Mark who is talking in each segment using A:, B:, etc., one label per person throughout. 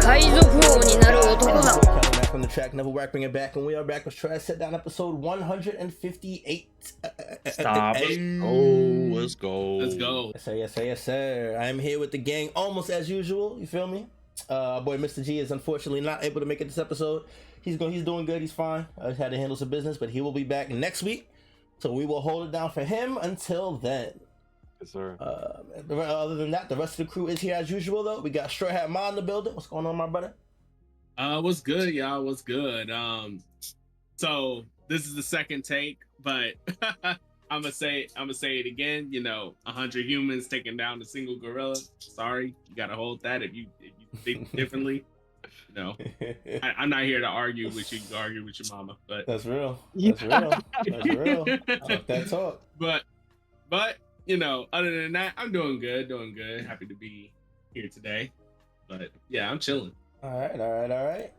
A: 海賊王になる男だ。
B: Coming back on the track, never whack, bring it back, and we are back with Trash Set Down episode 158.
C: Stop. Let's go.
B: Yes, sir, yes, sir, yes, sir. I am here with the gang almost as usual. You feel me? Our boy Mr. G is unfortunately not able to make it this episode. He's doing good. He's fine. I had to handle some business, but he will be back next week. So we will hold it down for him until then.
C: Yes, sir.
B: Other than that, the rest of the crew is here as usual. Though we got Straw Hat Ma in the building. What's going on, my brother?
D: What's good, y'all? What's good? So this is the second take, but I'm gonna say it again. 100 humans taking down a single gorilla. Sorry, you gotta hold that. If you think differently, I'm not here to argue with you. You can argue with your mama, but
B: that's real. That's real. That's real. Talk that talk.
D: But other than that, I'm doing good. Happy to be here today. But yeah, I'm chilling.
B: All right.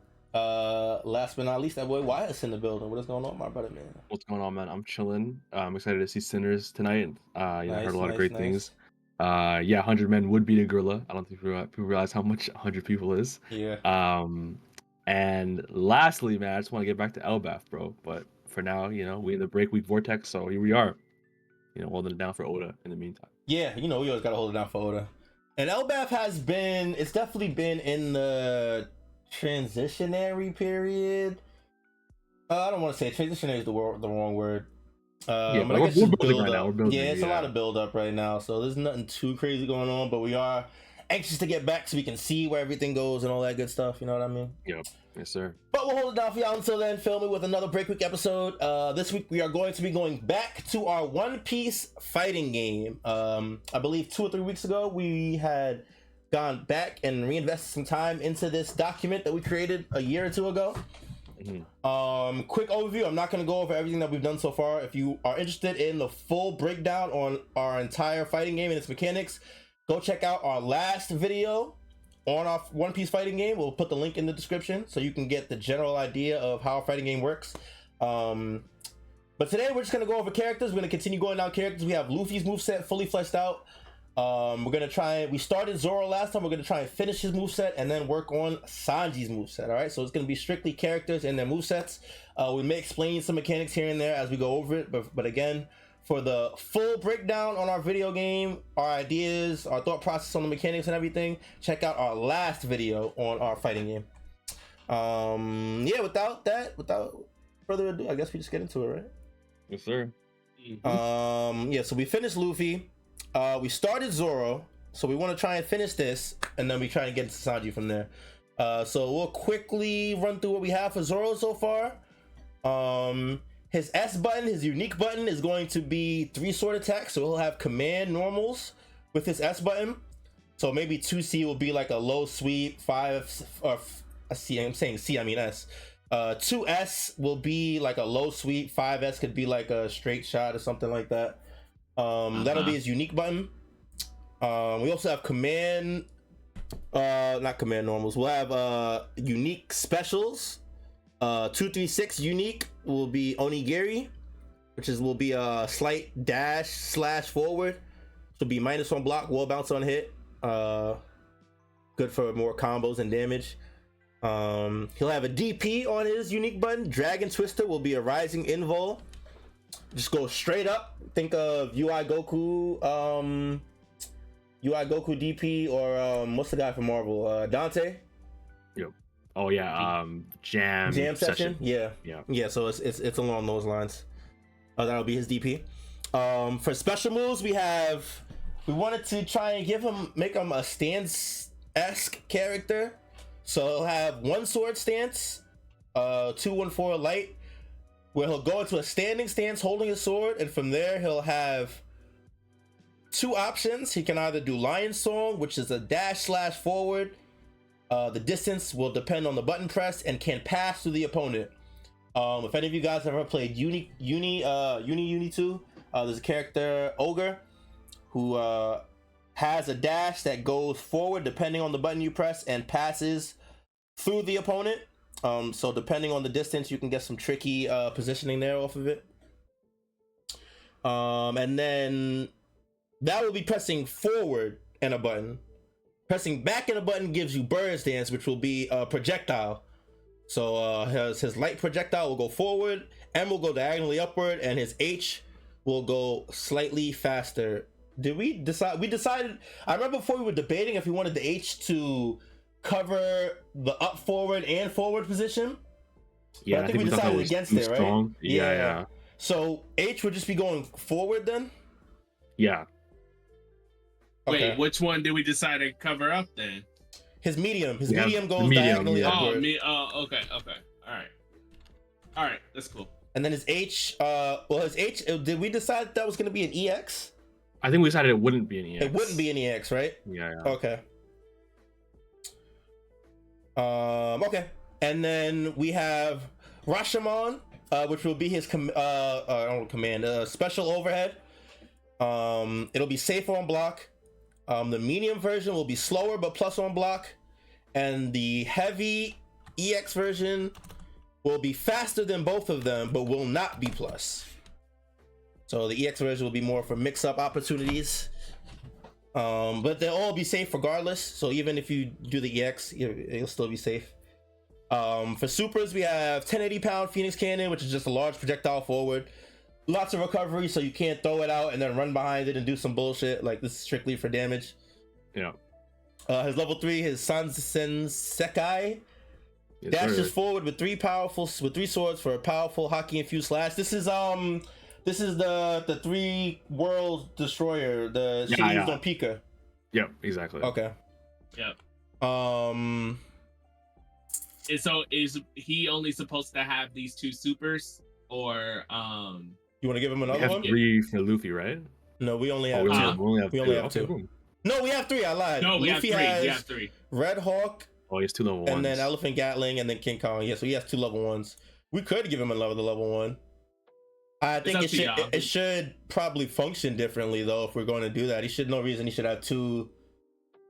B: Last but not least, that boy Wyatt's in the building. What is going on, my brother, man?
C: What's going on, man? I'm chilling. I'm excited to see Sinners tonight. I heard a lot of great things. 100 men would beat a gorilla. I don't think people realize how much 100 people is.
B: Yeah.
C: And lastly, man, I just want to get back to Elbaph, bro. But for now, we in the break week vortex, so here we are. Holding it down for Oda in the meantime.
B: Yeah, we always gotta hold it down for Oda. And Elbaph it's definitely been in the transitionary period. I don't want to say transitionary is the wrong word.
C: But I guess we're building right now.
B: It's a lot of build up right now, so there's nothing too crazy going on, but we are anxious to get back so we can see where everything goes and all that good stuff. You know what I mean?
C: Yep. Yes, sir.
B: But we'll hold it down for y'all until then. Film it with another break week episode. This week we are going to be going back to our One Piece fighting game. I believe 2 or 3 weeks ago we had gone back and reinvested some time into this document that we created a year or two ago. Mm-hmm. Quick overview. I'm not going to go over everything that we've done so far. If you are interested in the full breakdown on our entire fighting game and its mechanics, go check out our last video on our One Piece fighting game. We'll put the link in the description so you can get the general idea of how a fighting game works. But today we're just going to go over characters. We're going to continue going down characters. We have Luffy's moveset fully fleshed out. We started Zoro last time. We're going to try and finish his moveset and then work on Sanji's moveset. All right, so it's going to be strictly characters and their movesets. We may explain some mechanics here and there as we go over it, but again, for the full breakdown on our video game, our ideas, our thought process on the mechanics and everything, check out our last video on our fighting game. Without further ado, I guess we just get into it, right?
C: Yes, sir.
B: So we finished Luffy. We started Zoro, so we want to try and finish this, and then we try and get into Sanji from there. So we'll quickly run through what we have for Zoro so far. His S button, his unique button, is going to be 3 sword attacks, so he'll have command normals with his S button. So maybe 2C will be like a low sweep, 5 or C. I'm saying C, I mean S. 2S will be like a low sweep, 5S could be like a straight shot or something like that. That'll be his unique button. We also have not command normals. We'll have unique specials. 236 unique will be Onigiri, will be a slight dash / forward. So be -1 block, wall bounce on hit. Good for more combos and damage. He'll have a DP on his unique button. Dragon Twister will be a rising invul. Just go straight up. Think of UI Goku DP, or what's the guy from Marvel? Dante.
C: Yep. Oh yeah. Jam session.
B: Yeah. So it's along those lines. That'll be his DP. For special moves, we wanted to try and make him a stance-esque character. So he'll have 1 sword stance, 2-1-4 light, where he'll go into a standing stance holding his sword, and from there he'll have 2 options. He can either do Lion Song, which is a dash / forward. The distance will depend on the button press and can pass through the opponent. If any of you guys have ever played Uni 2, there's a character Ogre who has a dash that goes forward depending on the button you press and passes through the opponent. So depending on the distance, you can get some tricky positioning there off of it. And then that will be pressing forward and a button. Pressing back in the button gives you Bird Stance, which will be a projectile. So his light projectile will go forward, M will go diagonally upward, and his H will go slightly faster. Did we decide? We decided. I remember before we were debating if we wanted the H to cover the up, forward, and forward position.
C: Yeah,
B: but I think we decided against it, right?
C: Strong. Yeah.
B: So H would just be going forward then.
C: Yeah.
B: Okay.
D: Wait, which one did we decide to cover up then?
B: His medium. His medium goes diagonally upward.
D: Okay. All right, that's cool.
B: And then his H, his H, did we decide that was going to be an EX?
C: I think we decided it wouldn't be an EX.
B: It wouldn't be an EX, right?
C: Yeah.
B: Okay. Okay. And then we have Rashomon, which will be his special overhead. It'll be safer on block. The medium version will be slower but plus on block, and the heavy EX version will be faster than both of them but will not be plus. So the EX version will be more for mix-up opportunities, but they'll all be safe regardless. So even if you do the EX, it'll still be safe. For supers, we have 1080-pound Phoenix Cannon, which is just a large projectile forward. Lots of recovery, so you can't throw it out and then run behind it and do some bullshit. Like, this is strictly for damage.
C: Yeah.
B: His level 3, his Sanji Sekai, dashes forward with three swords for a powerful hockey infused slash. This is the 3 world destroyer, the shit used on Pika.
C: Yep, exactly.
B: Okay.
D: Yep.
B: So
D: is he only supposed to have these 2 supers, or
B: you want to give him another one?
C: 3 for Luffy, right?
B: No, we only have 2. We only have 2. No, we have 3. I lied.
D: No, we
B: Luffy
D: have 3.
B: Red Hawk.
C: Oh, he has 2 level 1s.
B: And then Elephant Gatling, and then King Kong. Yeah, so he has 2 level 1s. We could give him another level 1. I think it should probably function differently though. If we're going to do that, he should he should have 2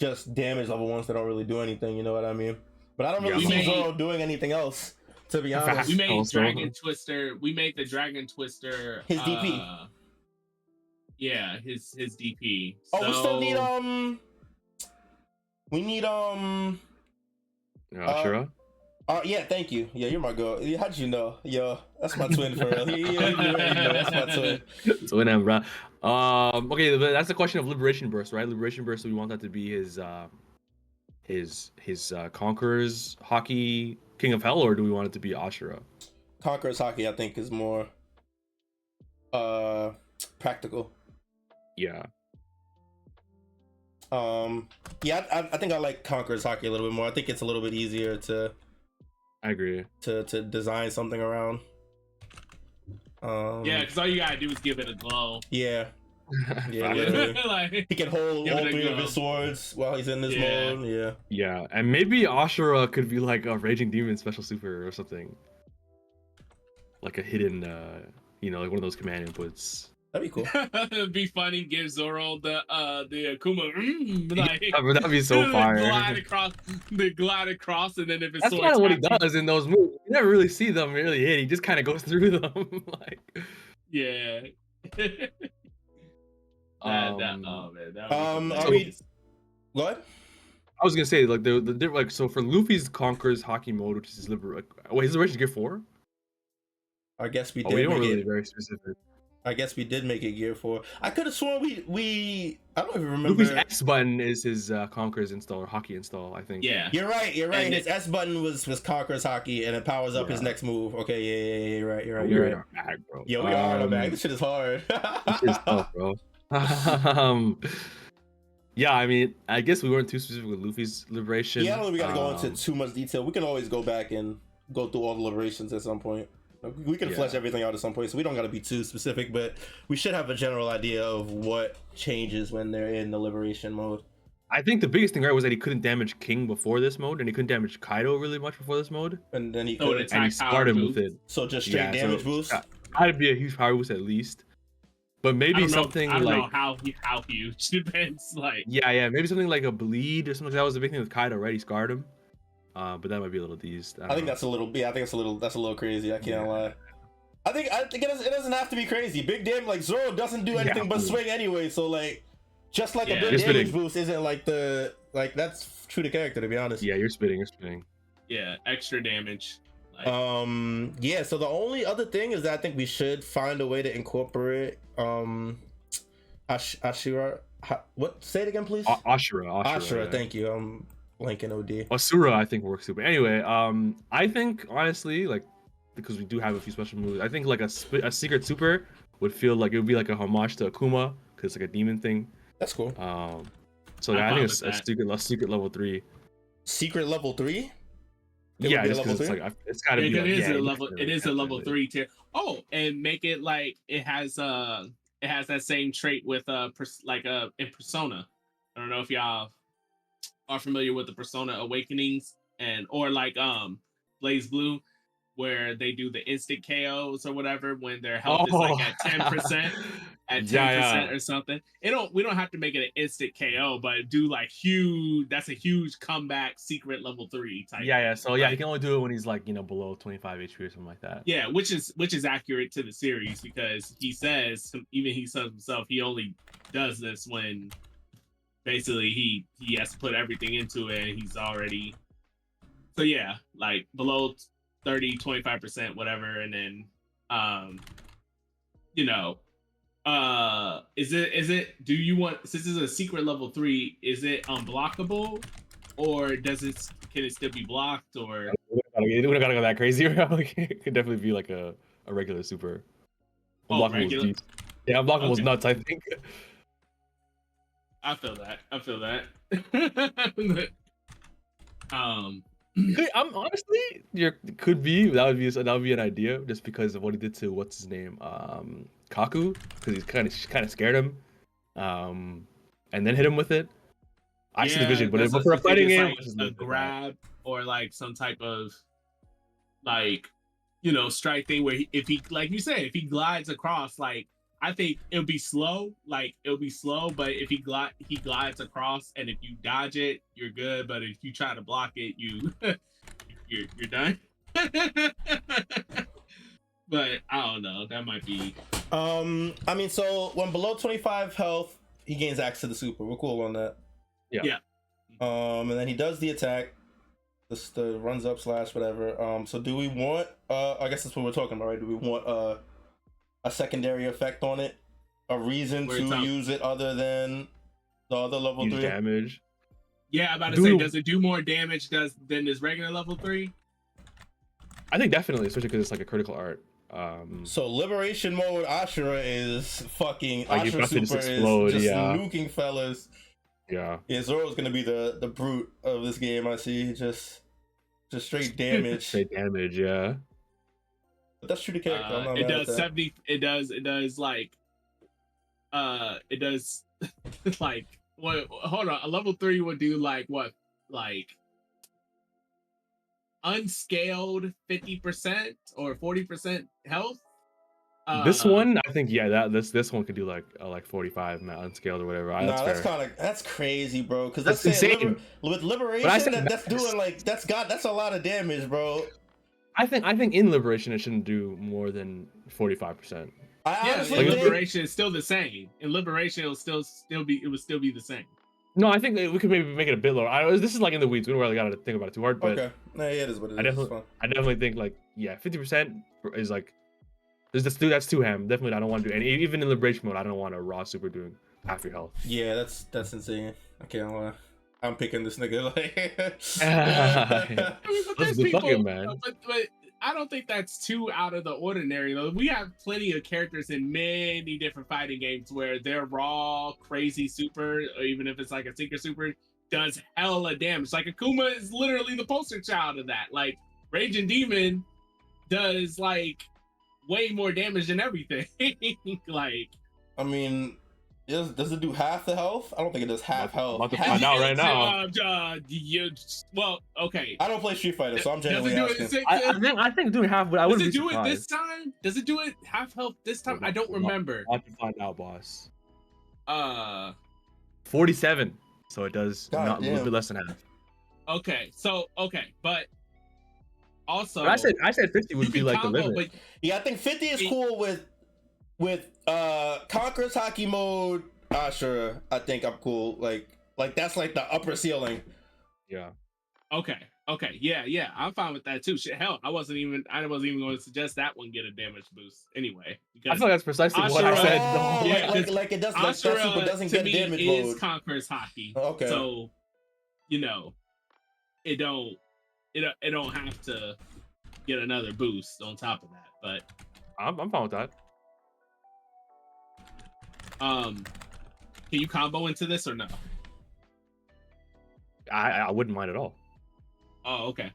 B: just damage level 1s that don't really do anything. You know what I mean? But I don't really see Zoro doing anything else. To be honest,
D: we made Dragon Twister. We made the Dragon Twister
B: his DP.
D: Yeah, his DP.
B: Oh, so... we still need We need
C: Ashura.
B: Yeah, thank you. Yeah, you're my girl. How did you know? Yo, that's my twin for real. You already know, that's my twin.
C: Twin and bro. Okay, that's the question of Liberation Burst, right? Liberation Burst. So we want that to be his Conqueror's Hockey King of Hell, or do we want it to be Ashura?
B: Conqueror's Hockey, I think, is more practical.
C: Yeah.
B: Yeah, I think I like Conqueror's Hockey a little bit more. I think it's a little bit easier to.
C: I agree.
B: To design something around.
D: Yeah, because all you gotta do is give it a glow.
B: Yeah. Yeah. Like, he can hold all 3 of his swords while he's in this mode. Yeah.
C: Yeah, and maybe Ashura could be like a Raging Demon special super or something. Like a hidden, like one of those command inputs.
B: That'd be cool.
D: It'd be funny. Give Zoro the Akuma.
C: That'd be so fire.
D: Glide across, and then if it's
C: that's kind of what he does in those moves. You never really see them really hit. He just kind of goes through them.
D: Yeah.
B: What?
C: I was gonna say the so for Luffy's Conqueror's Hockey mode, which is his his Liberation Gear 4.
B: I guess we did.
C: We don't really very specific.
B: I guess we did make it Gear 4. I could have sworn we I don't even remember.
C: Luffy's X button is his Conqueror's install or Hockey install, I think.
D: Yeah.
B: You're right. And his S button was Conqueror's Hockey, and it powers up his next move. Okay, yeah, you're right. You're right.
C: Bag, bro.
B: Yo, we are in a bag. This shit is hard.
C: This shit is tough, bro. Yeah, I mean, I guess we weren't too specific with Luffy's Liberation.
B: Yeah, I don't think we gotta go into too much detail. We can always go back and go through all the liberations at some point. We can flesh everything out at some point, so we don't got to be too specific, but we should have a general idea of what changes when they're in the liberation mode.
C: I think the biggest thing, right, was that he couldn't damage King before this mode, and he couldn't damage Kaido really much before this mode.
B: And then he could
C: and he scarred him with it.
B: So just straight damage boost?
C: That'd be a huge power boost at least. But maybe something like... I
D: don't know how huge. Depends, like...
C: Yeah, maybe something like a bleed or something. That was the big thing with Kaido, right? He scarred him. But that might be a little teased.
B: I think that's a little crazy. I can't lie. I think it doesn't have to be crazy. Big damage, like Zoro doesn't do anything but swing anyway. So like, just like a big damage boost isn't like the Like that's true to character, to be honest.
C: Yeah, you're spitting. You're spitting.
D: Yeah, extra damage. Like,
B: Yeah. So the only other thing is that I think we should find a way to incorporate Ashura. What? Say it again, please.
C: Ashura.
B: Ashura.
C: Yeah.
B: Thank you. I'm blanking. OD.
C: Asura, I think works too. But anyway, I think honestly, like, because we do have a few special moves, I think like a secret super would feel like it would be like a homage to Akuma because it's like a demon thing.
B: That's cool.
C: So yeah, I think it's a secret level 3.
B: Secret level 3.
C: Yeah, just because it's like it's gotta be.
D: It
C: like,
D: is
C: yeah,
D: a level. It is a level
C: definitely.
D: 3 tier. Oh, and make it like it has that same trait with in Persona. I don't know if y'all are familiar with the Persona Awakenings or like Blaze Blue, where they do the instant KOs or whatever when their health is like at 10%, at 10% or something. We don't have to make it an instant KO, but do like huge. That's a huge comeback secret level 3 type.
C: Yeah. So yeah,
D: like,
C: he can only do it when he's like below 25 HP or something like that.
D: Yeah, which is accurate to the series because he says himself he only does this when basically he has to put everything into it and he's already. So yeah, like below 30, 25%, whatever, and then is it do you want, since it's a secret level 3, is it unblockable or can it still be blocked? Or
C: we don't gotta go that crazy. Like, it could definitely be like a regular super. Unblockable is deep. Yeah, unblockable is nuts, I think.
D: I feel that.
C: I'm honestly, could be that would be an idea just because of what he did to what's his name, Kaku, because he's kind of scared him, and then hit him with it. I see the vision, but for a fighting game,
D: like a grab or like some type of like strike thing where if he like you said, if he glides across, like I think it'll be slow, but if he glides across, and if you dodge it, you're good. But if you try to block it, you're done. But I don't know. That might be.
B: I mean, so when below 25 health, he gains access to the super. We're cool on that.
C: Yeah.
B: And then he does the attack. The runs up / whatever. So do we want? I guess that's what we're talking about, right? Do we want a secondary effect on it? A reason to use it other than the other level 3
C: damage?
D: Yeah, I'm about to say, does it do more damage than this regular level 3?
C: I think definitely, especially because it's like a critical art.
B: So liberation mode Ashura is fucking
C: like
B: Ashura super
C: explode,
B: is just nuking fellas.
C: Yeah,
B: Zoro's gonna be the brute of this game. I see, just straight damage.
C: Straight damage, yeah.
B: But that's true to character.
D: It does 70. It does like. It does like. What? Hold on. A level 3 would do like what? Like unscaled 50% or 40% health.
C: This one, I think, this one could do like 45 unscaled or whatever.
B: That's crazy, bro. Because
C: that's insane.
B: With liberation, that's doing like that's a lot of damage, bro.
C: I think in liberation it shouldn't do more than 45%.
D: Liberation is still the same. In liberation, it would still be the same.
C: No, I think we could maybe make it a bit lower. This is like in the weeds. We don't really gotta think about it too hard. But
B: okay, it is what it is.
C: I definitely think 50% is like. That's too ham. Definitely, I don't want to do any. Even in liberation mode, I don't want a raw super doing half your health.
B: Yeah, that's insane. I can't lie. I'm picking this nigga
C: That's good fucking, man.
D: But I don't think that's too out of the ordinary though. We have plenty of characters in many different fighting games where their raw crazy super, or even if it's like a secret super, does hella damage. Like Akuma is literally the poster child of that. Like Raging Demon does like way more damage than everything. Like,
B: I mean, does it do half the health? I don't think it does half health.
C: I'm about to find out right now.
D: Well, okay.
B: I don't play Street Fighter, so I'm genuinely asking.
C: I think doing half, but I wouldn't be
D: surprised. Does it do it this time? Does it do it half health this time? I don't remember.
C: I'll have to find out, boss. 47. So it does a little bit less than half.
D: Okay, but also,
C: but I said 50 would be like the limit.
B: I think 50 is cool with Conqueror's Hockey mode. Sure, I think I'm cool. Like Like that's like the upper ceiling.
C: Yeah.
D: Okay. Yeah. I'm fine with that too. Shit, hell, I wasn't even going to suggest that one get a damage boost anyway.
C: I
D: Because
C: feel like that's precisely what I
D: Ashura-
C: said.
B: Oh,
D: Yeah,
B: like it does. Like that super
D: Ashura
B: doesn't
D: to
B: get
D: me
B: damage
D: is
B: mode.
D: Conqueror's hockey.
B: Okay.
D: So, you know, it don't have to get another boost on top of that. But
C: I'm fine with that.
D: can you combo into this or no?
C: I wouldn't mind at all.
D: Oh, okay.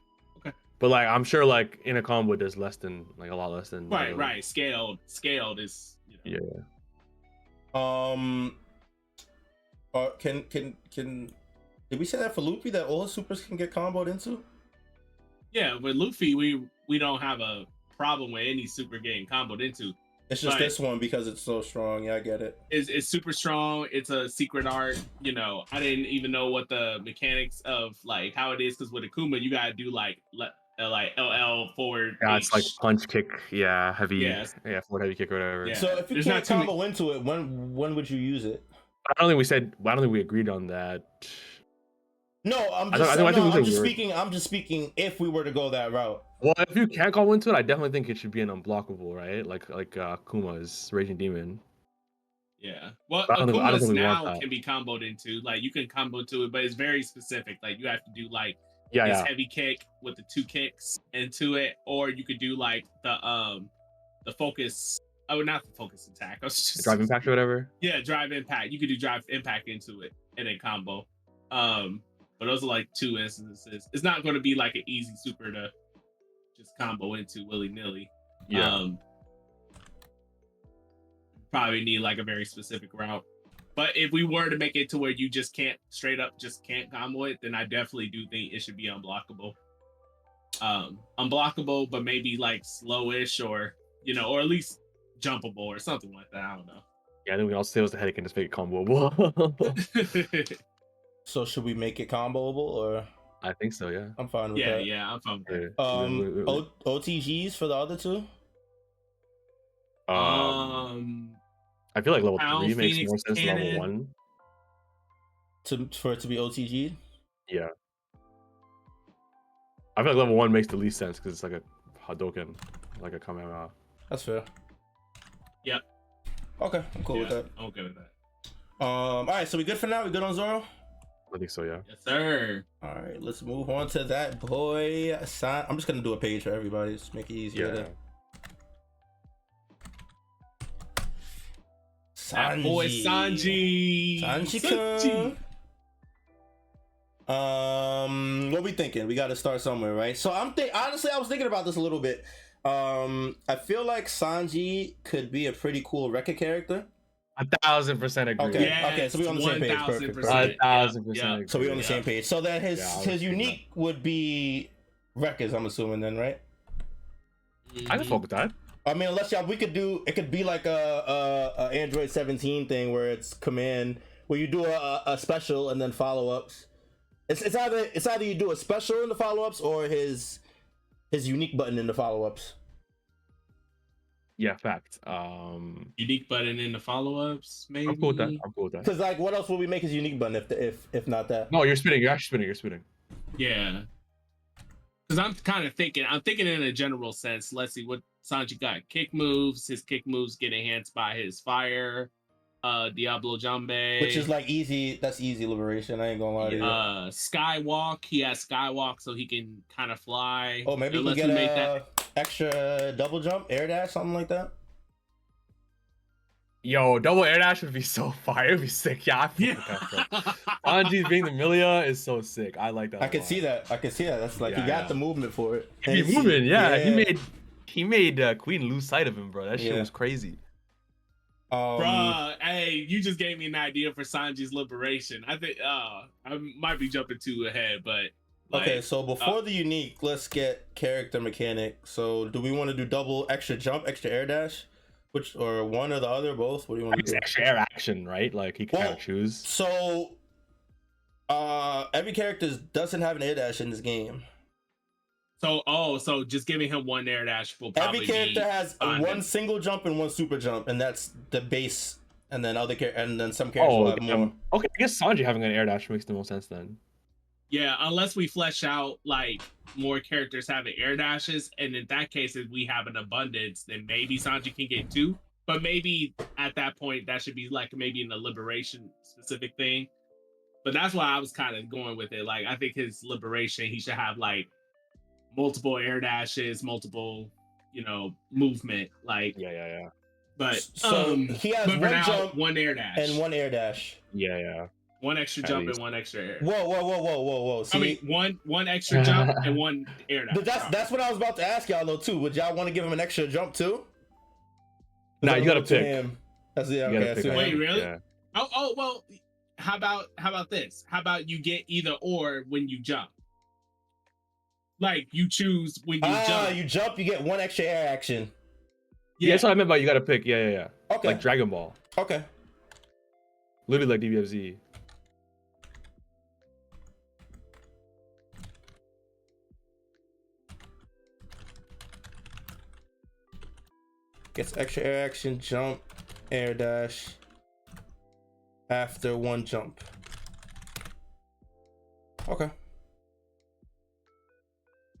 C: But like I'm sure like in a combo there's less than like a lot less than
D: Right. Scaled is
C: Yeah.
B: Can did we say that for Luffy that all his supers can get comboed into?
D: Yeah, with Luffy we don't have a problem with any super getting comboed into.
B: It's just
D: But
B: this one because it's so strong. Yeah, I get it.
D: It's super strong. It's a secret art. You know, I didn't even know what the mechanics of like how it is because with Akuma you gotta do like LL forward.
C: Yeah, it's like punch kick, heavy,
D: Yes.
C: forward heavy kick or whatever.
D: Yeah.
B: So if you
D: There's
B: can't
D: not too many-
B: combo into it, when would you use it?
C: I don't think we agreed on that.
B: No,
C: I think we said
B: I'm just speaking if we were to go that route.
C: Well, if you can't call into it, I definitely think it should be an unblockable, right? Like Kuma's Raging Demon.
D: Yeah. Well,
C: I don't think
D: Akuma's
C: we
D: now
C: want that.
D: can be comboed into. Like you can combo to it, but it's very specific. Like you have to do like
C: Yeah,
D: this
C: yeah.
D: heavy kick with the 2 kicks into it, or you could do like the focus. Oh, not the focus attack. I was just
C: Drive impact or whatever.
D: Yeah, drive impact. You could do drive impact into it and then combo. But those are like 2 instances. It's not going to be like an easy super to just combo into willy nilly.
C: Yeah.
D: Probably need like a very specific route. But if we were to make it to where you just can't straight up just can't combo it, then I definitely do think it should be unblockable. Unblockable, but maybe like slowish or or at least jumpable or something like that. I don't know.
C: Yeah, I think we all sales the headache and just make it comboable.
B: So should we make it comboable or?
C: I think so, yeah.
B: I'm fine with that.
D: Yeah, I'm fine with that.
B: OTGs for the other 2?
C: I feel like level
D: Crown
C: 3 makes
D: Phoenix
C: more sense than
D: Cannon.
C: level 1.
B: For it to be OTG?
C: Yeah. I feel like level 1 makes the least sense because it's like a Hadouken, like a Kamehameha.
B: That's fair.
D: Yep.
B: Okay, I'm cool with that.
D: I'm okay with that.
B: All right, so we good for now? We good on Zoro?
C: I think so, yeah.
D: Yes, sir.
B: All right, let's move on to that boy. I'm just gonna do a page for everybody. Just make it easier.
C: Yeah.
D: That boy Sanji.
B: Sanji-kun. What we thinking? We got to start somewhere, right? So honestly, I was thinking about this a little bit. I feel like Sanji could be a pretty cool Rekka character.
C: 1,000% agree.
B: Okay.
D: Yes,
B: Okay, so we on the same page. Perfect.
D: 1000%.
C: 1,000%
D: Yeah.
C: agree.
B: So we on the same page. So that his
C: Yeah, I was
B: his
C: thinking
B: unique would be Rekka's, I'm assuming then, right?
C: I can fuck with that.
B: I mean, unless we could do it, could be like a Android 17 thing where it's command, where you do a special and then follow-ups. It's either you do a special in the follow-ups or his unique button in the follow-ups.
C: Yeah, fact.
D: Unique button in the follow-ups, maybe.
C: I'm cool with that.
B: Because like, what else would we make his unique button if not that?
C: No, you're spinning. You're actually spinning.
D: Yeah. Because I'm kind of thinking. I'm thinking in a general sense. Let's see what Sanji got. Kick moves. His kick moves get enhanced by his fire. Diablo Jambe.
B: Which is like easy. That's easy liberation. I ain't gonna lie to you.
D: Skywalk. He has Skywalk, so he can kind of fly.
B: Oh, maybe he can
D: Unless
B: get
D: we
B: a extra double jump, air dash, something like that.
C: Yo, double air dash would be so fire. It'd be sick. Yeah, I fuck with that stuff. Anji's being the Milia is so sick. I like that.
B: I can see that. That's like he got the movement for it.
C: He's moving. Yeah, he made Queen lose sight of him, bro. That shit was crazy.
D: Bruh, hey, you just gave me an idea for Sanji's liberation. I think I might be jumping too ahead, but like,
B: okay, so before the unique, let's get character mechanic. So do we want to do double extra jump, extra air dash? Which, or one or the other, both? What do you want to do?
C: Extra air action, right? Like he can kind of choose.
B: So every character doesn't have an air dash in this game.
D: So just giving him one air dash will probably
B: every character has
D: fine.
B: one single jump and one super jump, and that's the base and then some characters will have more.
C: Okay, I guess Sanji having an air dash makes the most sense then.
D: Yeah, unless we flesh out like more characters having air dashes, and in that case, if we have an abundance, then maybe Sanji can get 2. But maybe at that point, that should be like maybe in a liberation specific thing. But that's why I was kind of going with it. Like, I think his liberation, he should have like multiple air dashes, multiple, movement. Like,
C: Yeah.
D: but
B: so he has
D: but for
B: one
D: now,
B: jump
D: one air dash
B: and one air dash.
C: Yeah.
D: one extra
C: At
D: jump
C: least.
D: and one extra air.
B: Whoa. See,
D: I mean, one extra jump and one air dash.
B: but that's what I was about to ask y'all though too. Would y'all want to give him an extra jump too?
C: Nah, you gotta pick.
B: Him. That's
C: You gotta
B: okay.
C: pick
B: That's
C: one.
D: Wait, really?
C: Yeah.
D: Oh well. How about this? How about you get either or when you jump? Like you choose when you jump.
B: You jump, you get one extra air action.
C: Yeah, that's what I meant by you gotta pick. Yeah.
B: Okay.
C: Like Dragon Ball.
B: Okay.
C: Literally like DBFZ.
B: Gets extra air action, jump, air dash after one jump. Okay.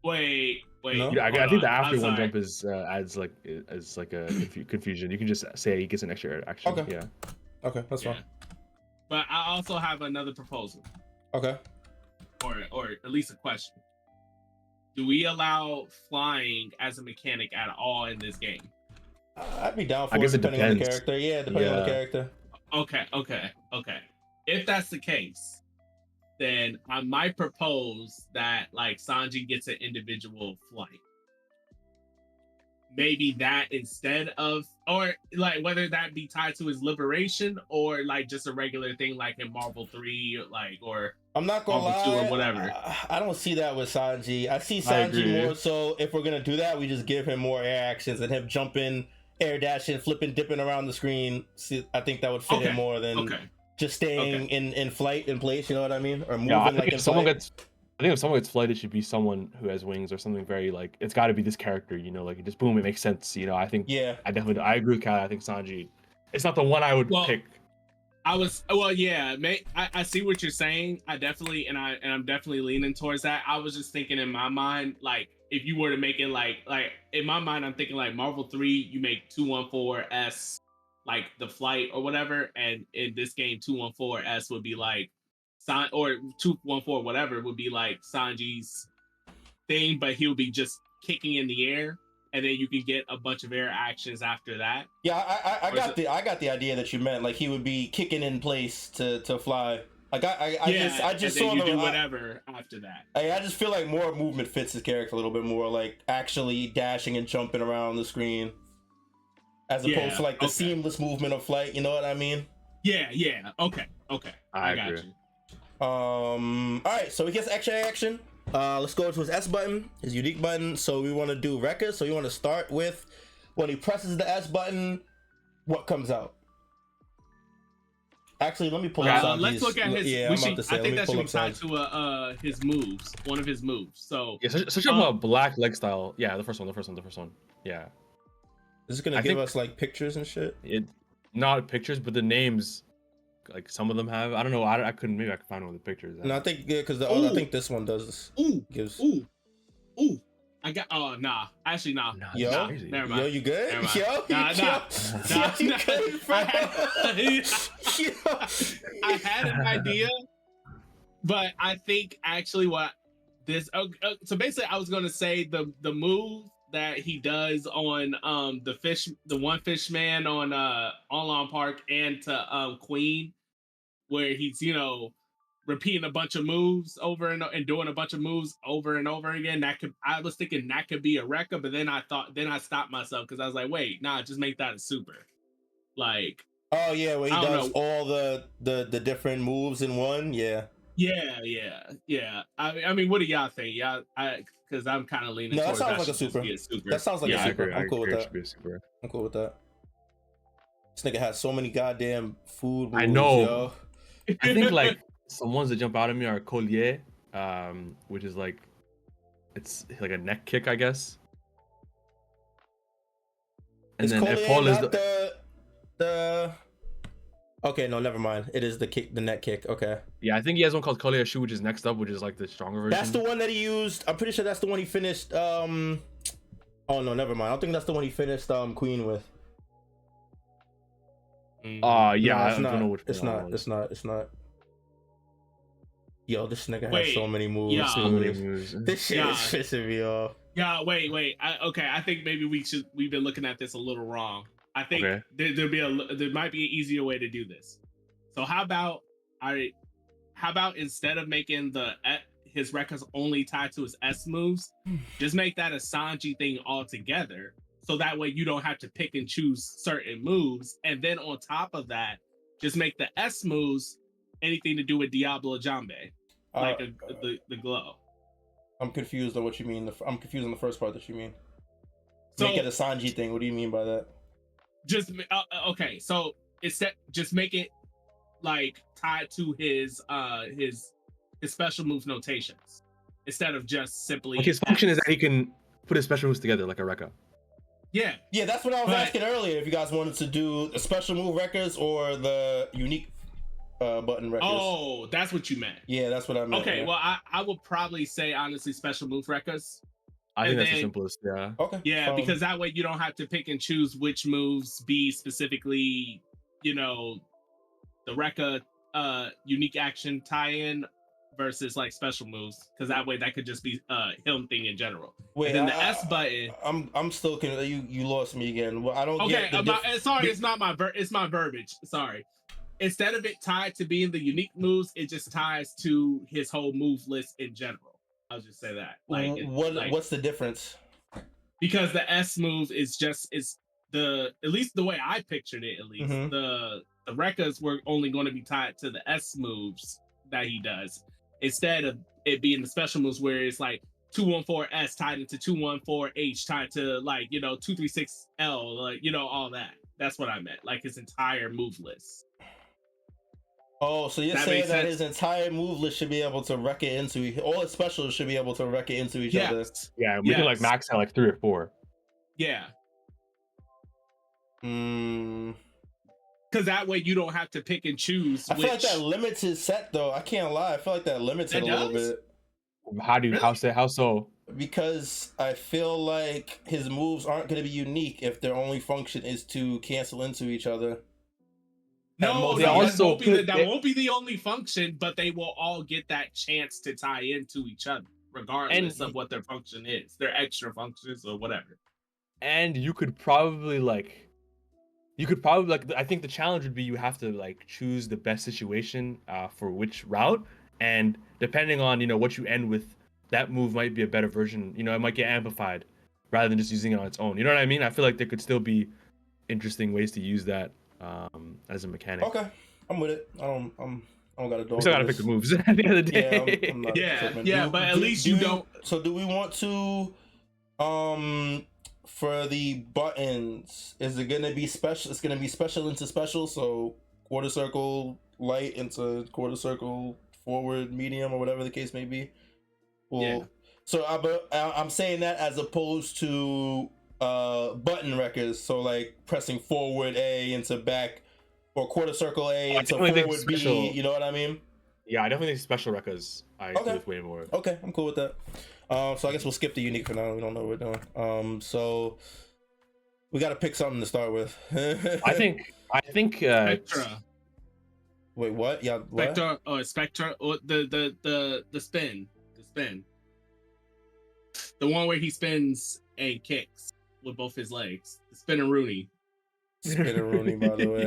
D: Wait.
B: No?
C: Yeah, I
D: hold
C: think the
D: on.
C: after
D: I'm
C: one
D: sorry.
C: jump is adds like a confusion. You can just say he gets an extra air action.
B: Okay.
C: Yeah.
B: Okay, that's
D: Yeah.
B: fine.
D: But I also have another proposal,
B: Okay.
D: or at least a question. Do we allow flying as a mechanic at all in this game?
B: I'd be down for
C: I guess
B: it
C: it
B: depending on the
C: depends.
B: character. Yeah, depending on the
C: Yeah.
B: character.
D: Okay. If that's the case, then I might propose that like Sanji gets an individual flight. Maybe that instead of, or like whether that be tied to his liberation or like just a regular thing like in Marvel 3, like, or
B: I'm not gonna
D: Marvel 2
B: lie,
D: or whatever.
B: I don't see that with Sanji. I see
C: I
B: Sanji
C: agree.
B: more so if we're gonna do that, we just give him more air actions and him jumping, air dashing, flipping, dipping around the screen. See, I think that would fit him more than just staying in flight in place. You know what I mean? Or moving
C: Yeah, I
B: like
C: think
B: in
C: if someone
B: flight.
C: gets, I think if someone gets flight, it should be someone who has wings or something very like it's got to be this character. Like it just boom, it makes sense. I think.
B: Yeah.
C: I agree with Kat. I think Sanji. It's not the one I would pick.
D: I see what you're saying. I'm definitely leaning towards that. I was just thinking in my mind, like if you were to make it like in my mind, I'm thinking like Marvel 3, you make 214S like the flight or whatever, and in this game 214S would be like or 214 whatever would be like Sanji's thing, but he'll be just kicking in the air, and then you can get a bunch of air actions after that.
B: Yeah, I got the idea that you meant like he would be kicking in place to fly. Like I just
D: and
B: saw
D: then you
B: the
D: do whatever after that.
B: I just feel like more movement fits his character a little bit more, like actually dashing and jumping around the screen, as opposed to like the seamless movement of flight. You know what I mean?
D: Yeah. Okay. I got
C: agree.
D: you.
B: All right, so he gets extra action. Let's go to his S button, his unique button. So we want to do record. So you want to start with when he presses the S button, what comes out? Actually, let me pull up Sanji's.
D: Let's look at his.
B: Yeah, I'm about to say.
D: I think that should be tied
B: Sanji.
D: to his moves. One of his moves. So
C: Yeah, such a black leg style. Yeah, the first one. Yeah.
B: Is it gonna give us like pictures and shit?
C: Not pictures, but the names. Like some of them have. I don't know. I couldn't. Maybe I could find one with the pictures.
B: No, I think because I think this one does. Gives.
D: Ooh. I got. Oh nah. Actually nah.
B: Yo,
D: never mind.
B: Yo, you good?
D: Never mind.
B: Yo, you good, bro?
D: I had an idea, but I think actually what this. So basically, I was gonna say the move that he does on the one fish man on Long Park and to Queen, where he's repeating a bunch of moves over and doing a bunch of moves over and over again. I was thinking that could be a record, but then I stopped myself because I was like, wait, nah, just make that a super. Like,
B: oh yeah, where he does all the different moves in one. Yeah.
D: I mean, what do y'all think? Because I'm kind of leaning.
B: No, that
D: towards
B: sounds like a super. That sounds like a super. I'm cool with that. I'm cool with that. This nigga has so many goddamn food moves.
C: I know.
B: Yo.
C: I think like some ones that jump out at me are collier, which is like it's like a neck kick, I guess. And
B: is
C: then
B: collier
C: Paul is
B: not the Okay, no, never mind. It is the kick, the net kick. Okay.
C: Yeah, I think he has one called Kolyashu, which is next up, which is like the stronger version.
B: That's the one that he used. I'm pretty sure that's the one he finished. Oh no, never mind. I don't think that's the one he finished Queen with.
C: Yeah,
B: No,
C: I
B: it's
C: don't
B: not.
C: know which
B: It's
C: one.
B: not. It's not. It's not. Yo, this nigga has
D: Wait,
B: so many moves.
D: yeah.
C: So many moves.
B: This shit
D: Yeah.
B: is pissing me off.
D: Yeah, wait. I think maybe we've been looking at this a little wrong. I think
C: Okay.
D: there might be an easier way to do this. So how about instead of making his records only tied to his S moves, just make that a Sanji thing altogether. So that way you don't have to pick and choose certain moves, and then on top of that, just make the S moves anything to do with Diablo Jambe, like the glow.
B: I'm confused on what you mean. I'm confused on the first part that you mean.
D: So
B: Make it a Sanji thing. What do you mean by that?
D: just okay. So just make it like tied to his special move notations instead of just simply.
C: Like his function is that he can put his special moves together like a Rekka.
D: Yeah.
B: Yeah, that's what I was
D: But-
B: asking earlier. If you guys wanted to do the special move records or the unique button records.
D: Oh, that's what you meant.
B: Yeah, that's what I meant.
D: Okay,
B: yeah.
D: well, I would probably say honestly special move records.
C: I think
D: And
C: that's the
D: then-
C: simplest. Yeah.
B: Okay.
D: Yeah, because that way you don't have to pick and choose which moves be specifically, the Rekka unique action tie-in versus like special moves, because that way that could just be him thing in general.
B: Wait,
D: and then the S button.
B: I'm still you lost me again. Well, I don't
D: Okay,
B: get the
D: sorry, it's not it's my verbiage. Sorry. Instead of it tied to being the unique moves, it just ties to his whole move list in general. I'll just say that.
B: What's the difference?
D: Because the S move is at least the way I pictured it, at least
B: Mhm.
D: the Rekkas were only going to be tied to the S moves that he does, instead of it being the special moves where it's like 214S tied into 214H tied to 236L, all that. That's what I meant, like his entire move list.
B: Oh, so you're
D: That
B: saying
D: makes
B: that
D: sense.
B: his entire move list should be able to wreck it into all his specials should be able to wreck it into each other.
D: Yes.
C: Yeah, we can like
D: Yes.
C: max out like 3 or 4.
D: Yeah.
B: Mm.
D: Because that way you don't have to pick and choose.
B: I feel like that limits his set though. I can't lie. I feel like that limits it
D: It
B: a little
D: does?
B: bit.
C: How do you
D: Really?
C: how so?
B: Because I feel like his moves aren't going to be unique if their only function is to cancel into each other.
D: No,
B: They
D: that
C: also
D: won't be the,
C: could-
D: that
C: they-
D: won't be the only function, but they will all get that chance to tie into each other, regardless
C: And-
D: of what their function is, their extra functions or whatever.
C: And you could probably I think the challenge would be you have to like choose the best situation for which route, and depending on what you end with, that move might be a better version. It might get amplified rather than just using it on its own. You know what I mean? I feel like there could still be interesting ways to use that as a mechanic.
B: Okay, I'm with it. I don't got a dog.
C: We still gotta pick the moves at the end of the
B: Yeah,
C: day.
B: I'm not
D: Yeah,
B: tripping.
D: yeah, but at least you don't.
B: So do we want to, for the buttons, is it gonna be special? It's gonna be special into special. So quarter circle light into quarter circle forward medium or whatever the case may be. Well,
D: Yeah.
B: So I'm saying that as opposed to button records. So like pressing forward A into back, or quarter circle A
C: I
B: into
C: definitely think
B: forward B.
C: special-
B: You know what I mean?
C: Yeah, I definitely think special Rekkas I agree
B: Okay.
C: with way more.
B: Okay, I'm cool with that. So I guess we'll skip the unique for now. We don't know what we're doing. So we got to pick something to start with.
C: I think
D: Spectra,
B: Wait, what? Yeah, what?
D: Spectra, or the spin, the one where he spins and kicks with both his legs, the spinning Rooney.
B: Spinner Rooney, by the way.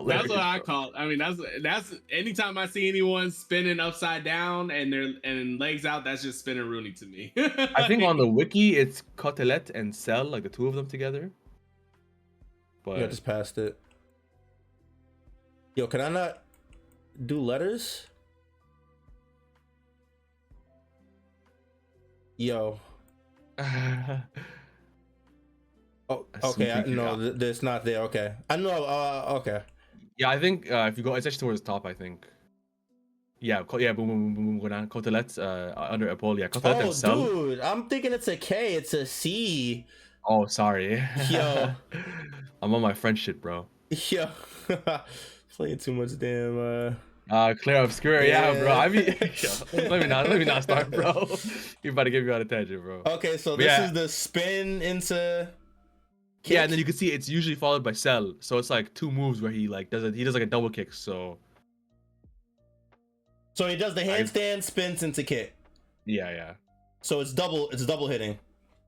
D: That's what I call it. I mean, that's anytime I see anyone spinning upside down and legs out, that's just spinning Rooney to me.
C: I think on the wiki it's Cotelet and Cell, like the two of them together. But
B: Yeah, I just passed it. Yo, can I not do letters? Yo. Oh,
C: I
B: okay.
C: think you
B: No,
C: got
B: it's not there. Okay. I know. Okay.
C: yeah, I think if you go, it's actually towards the top. I think. Yeah, boom, boom, boom, boom, go down. Cotelet under Apollo. Yeah, Cotelet
B: Oh,
C: and Cell.
B: dude, I'm thinking it's a K. It's a C.
C: Oh, sorry.
B: Yo.
C: I'm on my French shit, bro.
B: Yeah. Playing too much damn.
C: Clear obscure. Yeah, bro.
B: Yeah.
C: I mean, let me not start, bro. You're about to get me out of tangent, bro.
B: Okay, so
C: But
B: this
C: yeah.
B: is the spin into. Kick?
C: Yeah, and then you can see it's usually followed by sell. So it's like two moves where he like does like a double kick. So
B: So he does the handstand, spins into kick.
C: yeah.
B: So it's double hitting.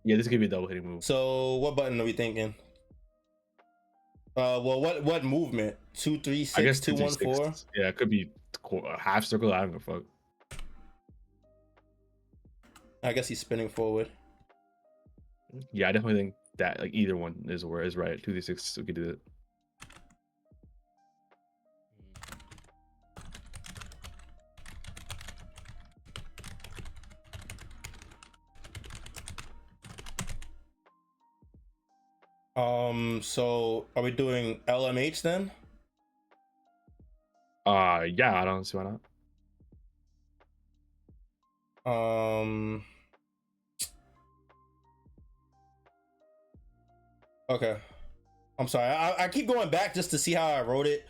C: Yeah, this could be a double hitting move.
B: So what button are we thinking? Well, what movement? 2, 3, 6,
C: I guess
B: 2, 1, 4.
C: Yeah, it could be a half circle. I don't give a fuck.
B: I guess he's spinning forward.
C: Yeah, I definitely think that like either one is right. 2, 3, 6. We could do it.
B: So are we doing LMH then?
C: Yeah, I don't see why not.
B: Okay. I'm sorry. I keep going back just to see how I wrote it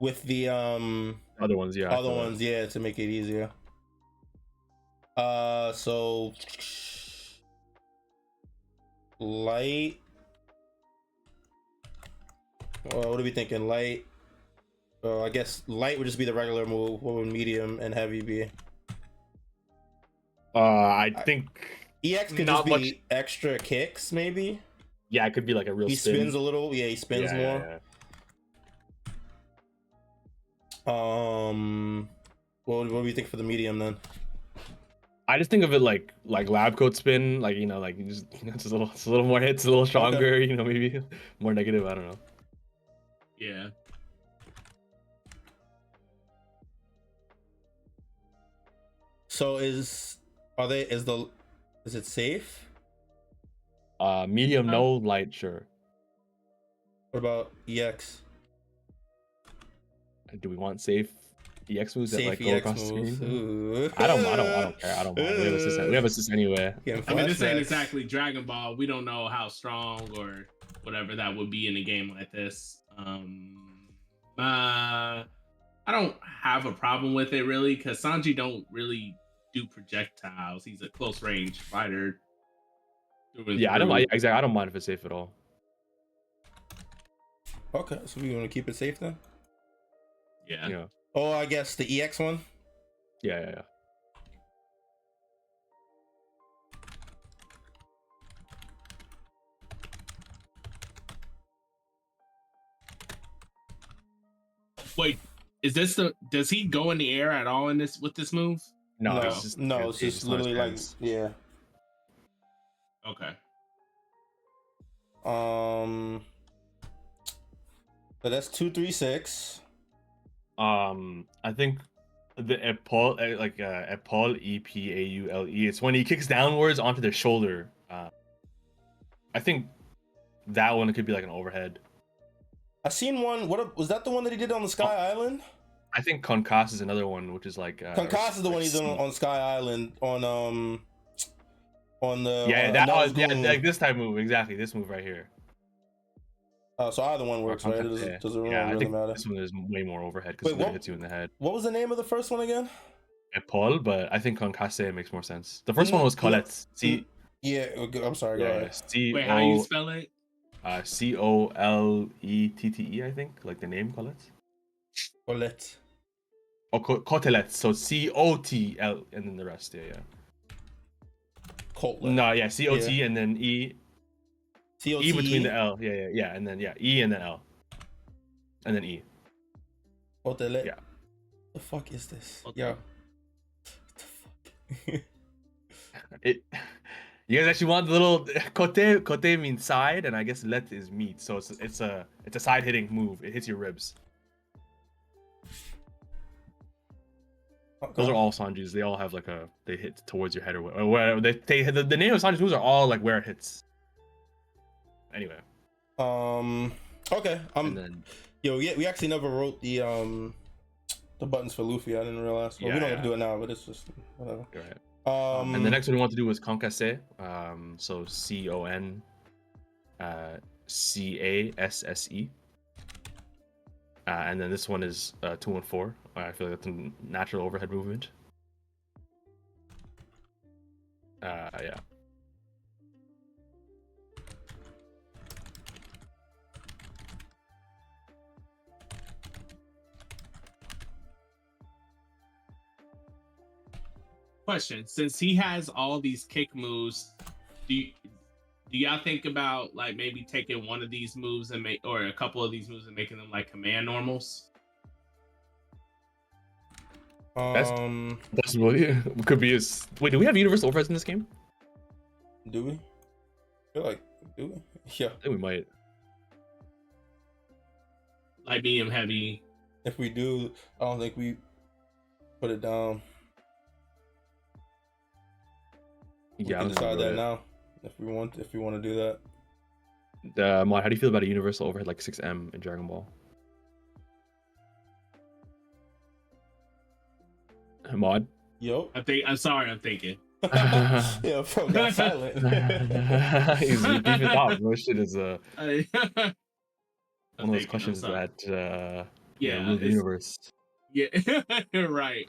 B: with the
C: Other ones, yeah.
B: other ones, yeah, to make it easier. So light. What are we thinking? Light. I guess light would just be the regular move. What would medium and heavy be?
C: I think
B: EX could
C: not
B: just be
C: much.
B: extra kicks, maybe.
C: Yeah, it could be like a real
B: He
C: spin.
B: spins a little. Yeah, he spins more. What do we think for the medium then?
C: I just think of it like lab coat spin, like like you just it's a little more hits, a little stronger,
B: Okay.
C: maybe more negative. I don't know.
D: Yeah.
B: So is it safe?
C: Medium, no. Light, sure.
B: What about EX?
C: Do we want safe EX moves that
B: Safe
C: like go
B: EX
C: across the
B: moves.
C: screen?
B: Ooh.
C: I don't care. I don't mind. We have assist anyway.
D: I mean, this ain't exactly Dragon Ball. We don't know how strong or whatever that would be in a game like this. I don't have a problem with it really, because Sanji don't really do projectiles. He's a close range fighter.
C: Yeah, I don't mind. Exactly, I don't mind if it's safe at all.
B: Okay, so we want to keep it safe then?
D: Yeah.
B: Oh, I guess the EX one?
C: Yeah.
D: Wait, does he go in the air at all in this with this move?
C: No,
B: it's just literally like, yeah.
D: Okay.
B: So that's 2, 3, 6.
C: I think the Epaul, Epaul, Epaule. It's when he kicks downwards onto their shoulder. I think that one could be like an overhead.
B: I seen one. Was that the one that he did on the Sky Island?
C: I think Concasse is another one, which is like
B: Concasse is the one he's doing on Sky Island on the
C: like this type move, exactly. This move right here.
B: So either one works, right? It doesn't really matter.
C: This one is way more overhead because it hits you in the head.
B: What was the name of the first one again?
C: Paul, but I think Concasse makes more sense. The first one was Colette.
B: Yeah, I'm sorry. Go ahead.
D: Wait, how you spell it?
C: Colette, I think, like the name Colette.
B: Colette.
C: Oh, Cotelet. So COTL, and then the rest. Yeah.
B: Colette.
C: No, yeah, COT and then E.
B: C-O-T-E?
C: E between the L. Yeah, and then E and then L, and then E.
B: Cotelet.
C: Yeah.
B: The fuck is this?
D: What
B: Yeah. What the fuck?
C: You guys actually want the little cote means side, and I guess let is meat, so it's a side hitting move. It hits your ribs. Those are all Sanjis. They all have like they hit towards your head or whatever. The name of Sanji's moves are all like where it hits. Anyway.
B: Okay. We actually never wrote the buttons for Luffy. I didn't realize. Well, we don't have to do it now, but it's just whatever.
C: Right. And the next one we want to do is Concasse. So CON CASSE. And then this one is 2 and 4. I feel like that's a natural overhead movement. Yeah.
D: Question: since he has all these kick moves, do y'all think about like maybe taking one of these moves and make, or a couple of these moves and making them like command normals?
C: That's possibly could be his. Wait, do we have universal overheads in this game?
B: Do we? I feel like, do we? Yeah.
C: I think we might.
D: Like medium heavy.
B: If we do, I don't think we put it down. We
C: Yeah,
B: can
C: I don't
B: decide
C: know
B: that now if we want to do that.
C: Mod, how do you feel about a universal overhead like 6M in Dragon Ball? Mod?
B: Yo.
D: I'm sorry, I'm thinking.
B: Yeah, bro, got silent.
C: He's deep in thought, bro. Shit is one of those questions that
D: yeah,
C: rule the universe.
D: Yeah, right.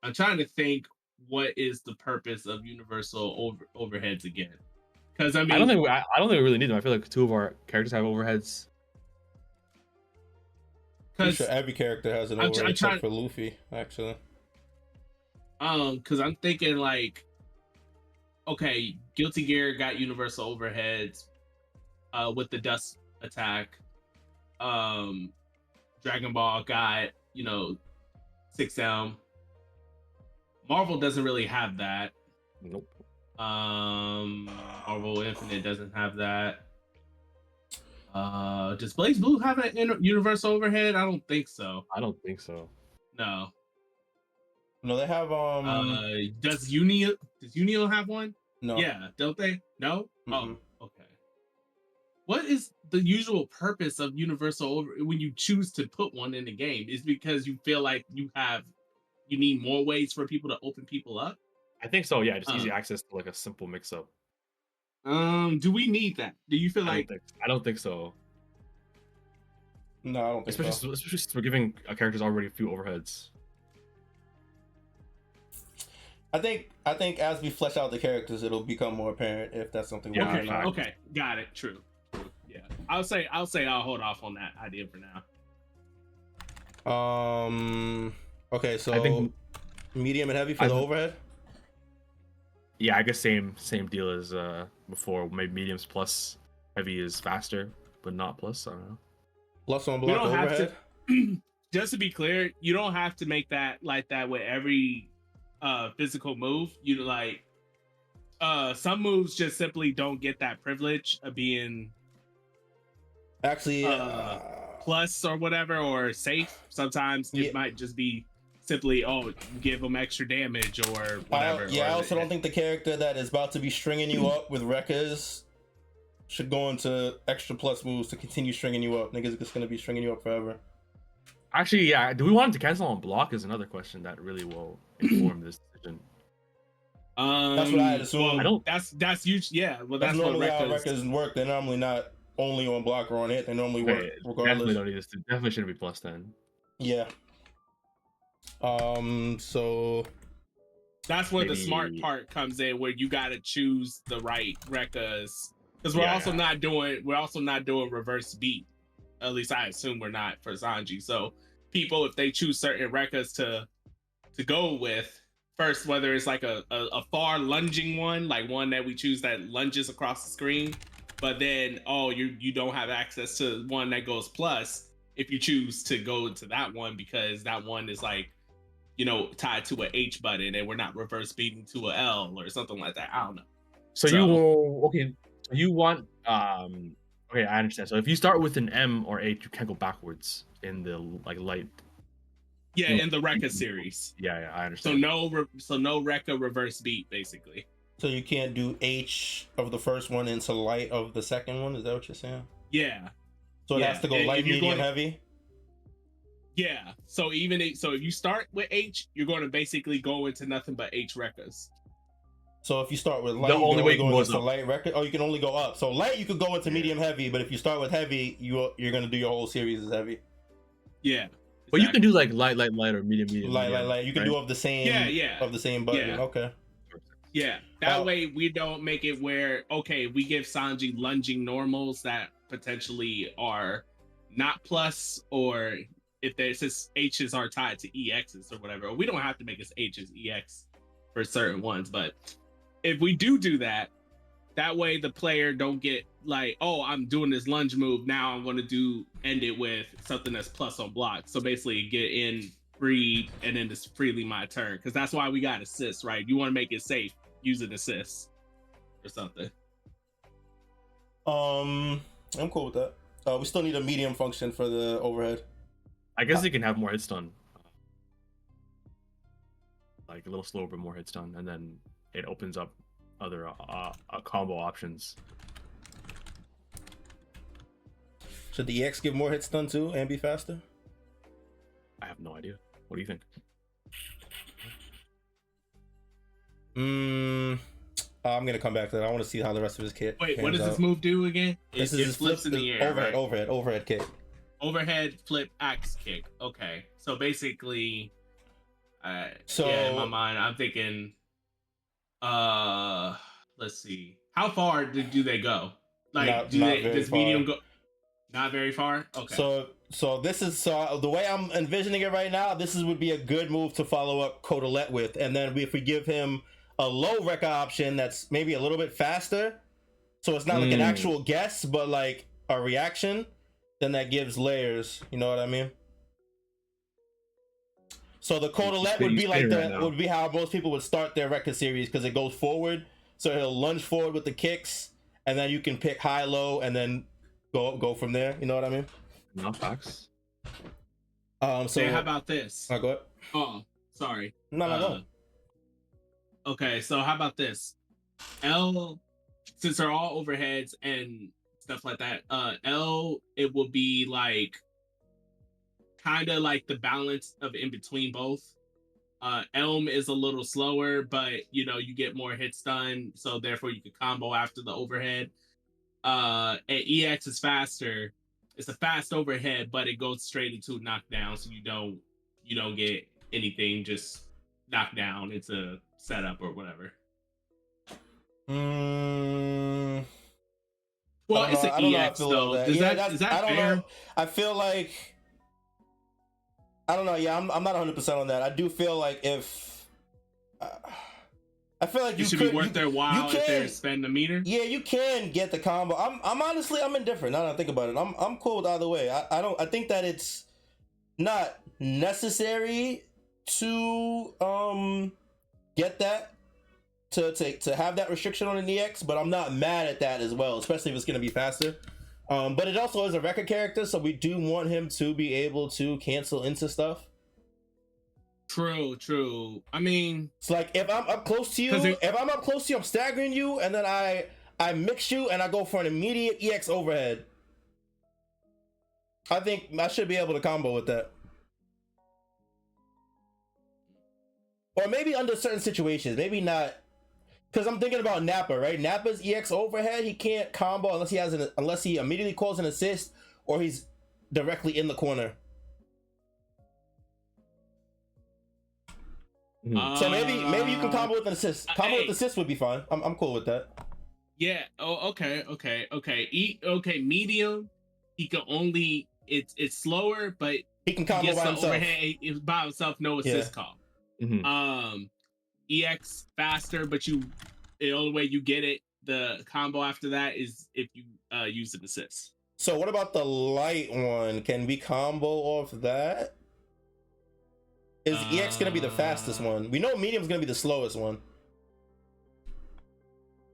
D: I'm trying to think what is the purpose of universal overheads again? Because I mean,
C: I don't think we really need them. I feel like 2 of our characters have overheads.
B: Pretty sure every character has an overhead except for Luffy, actually.
D: Because I'm thinking like, okay, Guilty Gear got universal overheads, with the dust attack. Dragon Ball got 6M. Marvel doesn't really have that.
C: Nope.
D: Marvel Infinite doesn't have that. Does Blaze Blue have an universal overhead? I don't think so.
C: I don't think so.
D: No.
B: No, they have
D: Does Unio have one?
B: No.
D: Yeah, don't they? No?
B: Mm-mm.
D: Oh, okay. What is the usual purpose of universal when you choose to put one in the game? Is because you feel like you need more ways for people to open people up?
C: I think so, yeah, just easy access to like a simple mix up.
D: Do we need that? Do you feel
C: I don't think so.
B: No, I don't think so.
C: Especially since we're giving characters already a few overheads.
B: I think as we flesh out the characters, it'll become more apparent if that's something we
C: Yeah,
B: want or not.
D: Okay, got it. True. Yeah, I'll say I'll hold off on that idea for now.
B: Okay, so
C: I think
B: medium and heavy for the overhead.
C: Yeah, I guess same deal as before. Maybe mediums plus heavy is faster, but not plus. I don't know.
B: Plus one block overhead.
D: Just to be clear, you don't have to make that like that with every physical move. You like some moves just simply don't get that privilege of being
B: actually
D: plus or whatever, or safe. Sometimes it might just be simply give them extra damage or whatever.
B: I also don't think the character that is about to be stringing you up with Rekkas should go into extra plus moves to continue stringing you up. Niggas just gonna be stringing you up forever.
C: Actually, yeah. Do we want him to cancel on block? Is another question that really will inform this decision.
B: That's what I had assumed.
D: Well, I don't. That's usually Well, that's
B: normally
D: what
B: how Rekkas work. They're normally not only on block or on hit. They normally work regardless.
C: Definitely don't need this. Definitely shouldn't be plus then.
B: Yeah. So
D: that's where the smart part comes in, where you got to choose the right Rekkas, because we're also not doing reverse beat. At least I assume we're not for Sanji. So people, if they choose certain Rekkas to go with first, whether it's like a far lunging one, like one that we choose that lunges across the screen, but then you don't have access to one that goes plus if you choose to go to that one, because that one is like tied to an H button and we're not reverse beating to a L or something like that. I don't know.
C: So you will So you want okay, I understand. So if you start with an M or H, you can't go backwards in the light.
D: Yeah, in the Rekka series.
C: Yeah, I understand.
D: So no Rekka reverse beat basically.
B: So you can't do H of the first one into light of the second one. Is that what you're saying?
D: Yeah.
B: So it has to go light, medium, heavy.
D: Yeah. So if you start with H, you're going to basically go into nothing but H Rekkas.
B: So if you start with light,
C: The
B: you
C: only
B: can
C: way
B: only
C: you can
B: go
C: go is
B: into
C: up.
B: light record, or you can only go up. So light, you could go into
C: Yeah.
B: medium heavy, but if you start with heavy, you're gonna do your whole series as heavy.
D: Yeah.
C: But you can
D: exactly.
C: do like light, or medium.
B: Light. You can
C: right?
B: do of the same.
D: Yeah.
B: Of the same button.
D: Yeah.
B: Okay.
D: Yeah, that way we don't make it where, okay, we give Sanji lunging normals that potentially are not plus, or if there's his H's are tied to EXs or whatever. We don't have to make his H's EX for certain ones, but if we do that, that way the player don't get like, oh, I'm doing this lunge move, now I'm going to end it with something that's plus on block. So basically get in free and then it's freely my turn, because that's why we got assists, right? You want to make it safe, use an assist or something.
B: I'm cool with that. We still need a medium function for the overhead.
C: I guess you can have more hits done. Like a little slower, but more hits done, and then it opens up other combo options.
B: Should the EX give more hits done too and be faster?
C: I have no idea. What do you think?
B: I'm gonna come back to that. I want to see how the rest of his kit.
D: Wait, what
B: pans
D: does this
B: out.
D: move do again?
B: This
D: It
B: is his
D: flips in the air, right?
B: overhead kick.
D: Overhead flip axe kick. Okay, so basically,
B: So
D: yeah, in my mind, I'm thinking, let's see, how far do they go? Like,
B: not very
D: does
B: far.
D: medium go? Not very far. Okay.
B: So this is the way I'm envisioning it right now. Would be a good move to follow up Codelet with, and then if we give him a low record option that's maybe a little bit faster, so it's not like an actual guess, but like a reaction, then that gives layers. You know what I mean? So the Codelet would be like would be how most people would start their record series, because it goes forward. So he'll lunge forward with the kicks, and then you can pick high, low, and then go from there. You know what I mean?
C: No facts.
B: So
D: how about this?
B: go ahead.
D: Oh, sorry.
B: No.
D: Okay, so how about this? L, since they're all overheads and stuff like that, L, it will be like kind of like the balance of in between both. Elm is a little slower, but you get more hits done, so therefore you can combo after the overhead. And EX is faster. It's a fast overhead, but it goes straight into knockdown, so you don't get anything just knocked down. It's a setup or whatever. Well, it's an EX though. Is that fair?
B: Know. I feel like I don't know. Yeah, I'm not 100% on that. I do feel like if I feel like
D: it should be worth their while if they spend a meter.
B: Yeah, you can get the combo. I'm honestly indifferent. Now that I think about it, I'm cool with either way. I think that it's not necessary to get that to have that restriction on an EX, but I'm not mad at that as well, especially if it's gonna be faster. But it also is a record character, so we do want him to be able to cancel into stuff.
D: True. I mean,
B: it's like if I'm up close to you, I'm staggering you, and then I mix you and I go for an immediate EX overhead. I think I should be able to combo with that. Or maybe under certain situations, maybe not. Because I'm thinking about Nappa, right? Nappa's EX overhead, he can't combo unless he immediately calls an assist or he's directly in the corner. So maybe you can combo with an assist. Combo with assist would be fine. I'm cool with that.
D: Yeah. Oh, okay. Medium. He can only. It's slower, but
B: he can combo by himself.
D: Overhead by himself, no assist call.
C: Mm-hmm.
D: EX faster, but the only way you get it, the combo after that, is if you use an assist.
B: So what about the light one? Can we combo off that? Is EX gonna be the fastest one? We know medium's gonna be the slowest one.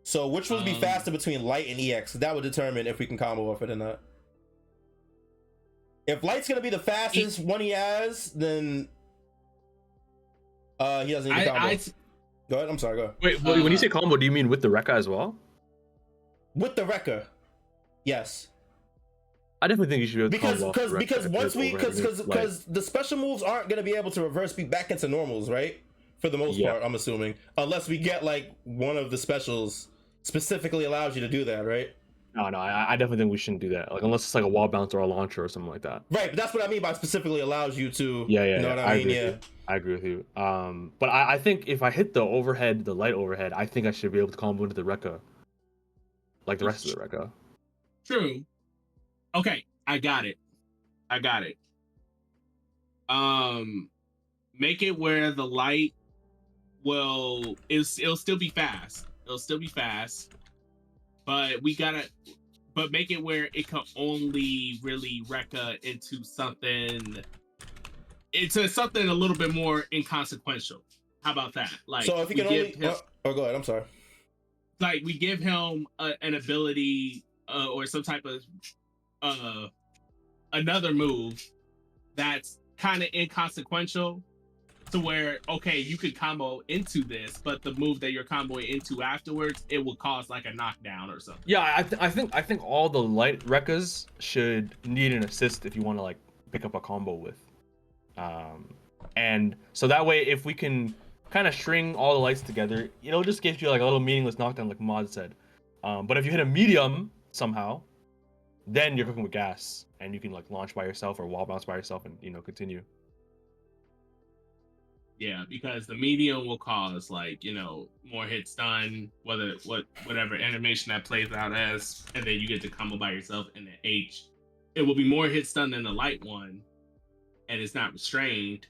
B: So which would be faster between light and EX? That would determine if we can combo off it or not. If light's gonna be the fastest one he has, then he doesn't need to combo. Go ahead. I'm sorry. Go ahead.
C: Wait, when you say combo, do you mean with the Rekka as well?
B: With the Rekka, yes.
C: I definitely think you should be able to
B: because the special moves aren't gonna be able to reverse speed back into normals, right? for the most
C: Yeah.
B: part. I'm assuming, unless we get like one of the specials specifically allows you to do that, right?
C: No, I definitely think we shouldn't do that. Like unless it's like a wall bounce or a launcher or something like that.
B: Right, but that's what I mean by specifically allows you to.
C: Yeah,
B: You know what I mean?
C: agree with
B: Yeah.
C: you. I agree with you. But I think if I hit the overhead, the light overhead, I think I should be able to combo into the Rekka, like the rest of the Rekka.
D: True. Okay, I got it. Make it where the light it'll still be fast. But but make it where it can only really Rekka into something a little bit more inconsequential. How about that? Like,
B: So if you can only, go ahead. I'm sorry.
D: Like we give him an ability or some type of another move that's kind of inconsequential to where, okay, you could combo into this, but the move that you're comboing into afterwards, it will cause like a knockdown or something.
C: Yeah, I think all the light Rekkas should need an assist if you want to like pick up a combo with. And so that way, if we can kind of string all the lights together, it'll just give you like a little meaningless knockdown, like Mod said. But if you hit a medium somehow, then you're cooking with gas, and you can like launch by yourself or wall bounce by yourself, and continue.
D: Yeah, because the medium will cause like more hits done, whatever animation that plays out as, and then you get to combo by yourself. And the H, it will be more hits done than the light one, and it's not restrained,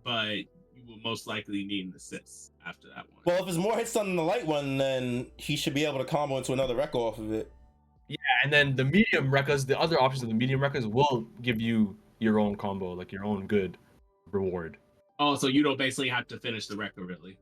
D: but you will most likely need an assist after that one.
B: Well, if it's more hits done than the light one, then he should be able to combo into another Rekka off of it.
C: Yeah, and then the medium Rekkas, the other options of the medium Rekkas will give you your own combo, like your own good reward.
D: Oh, so you don't basically have to finish the Rekka, really?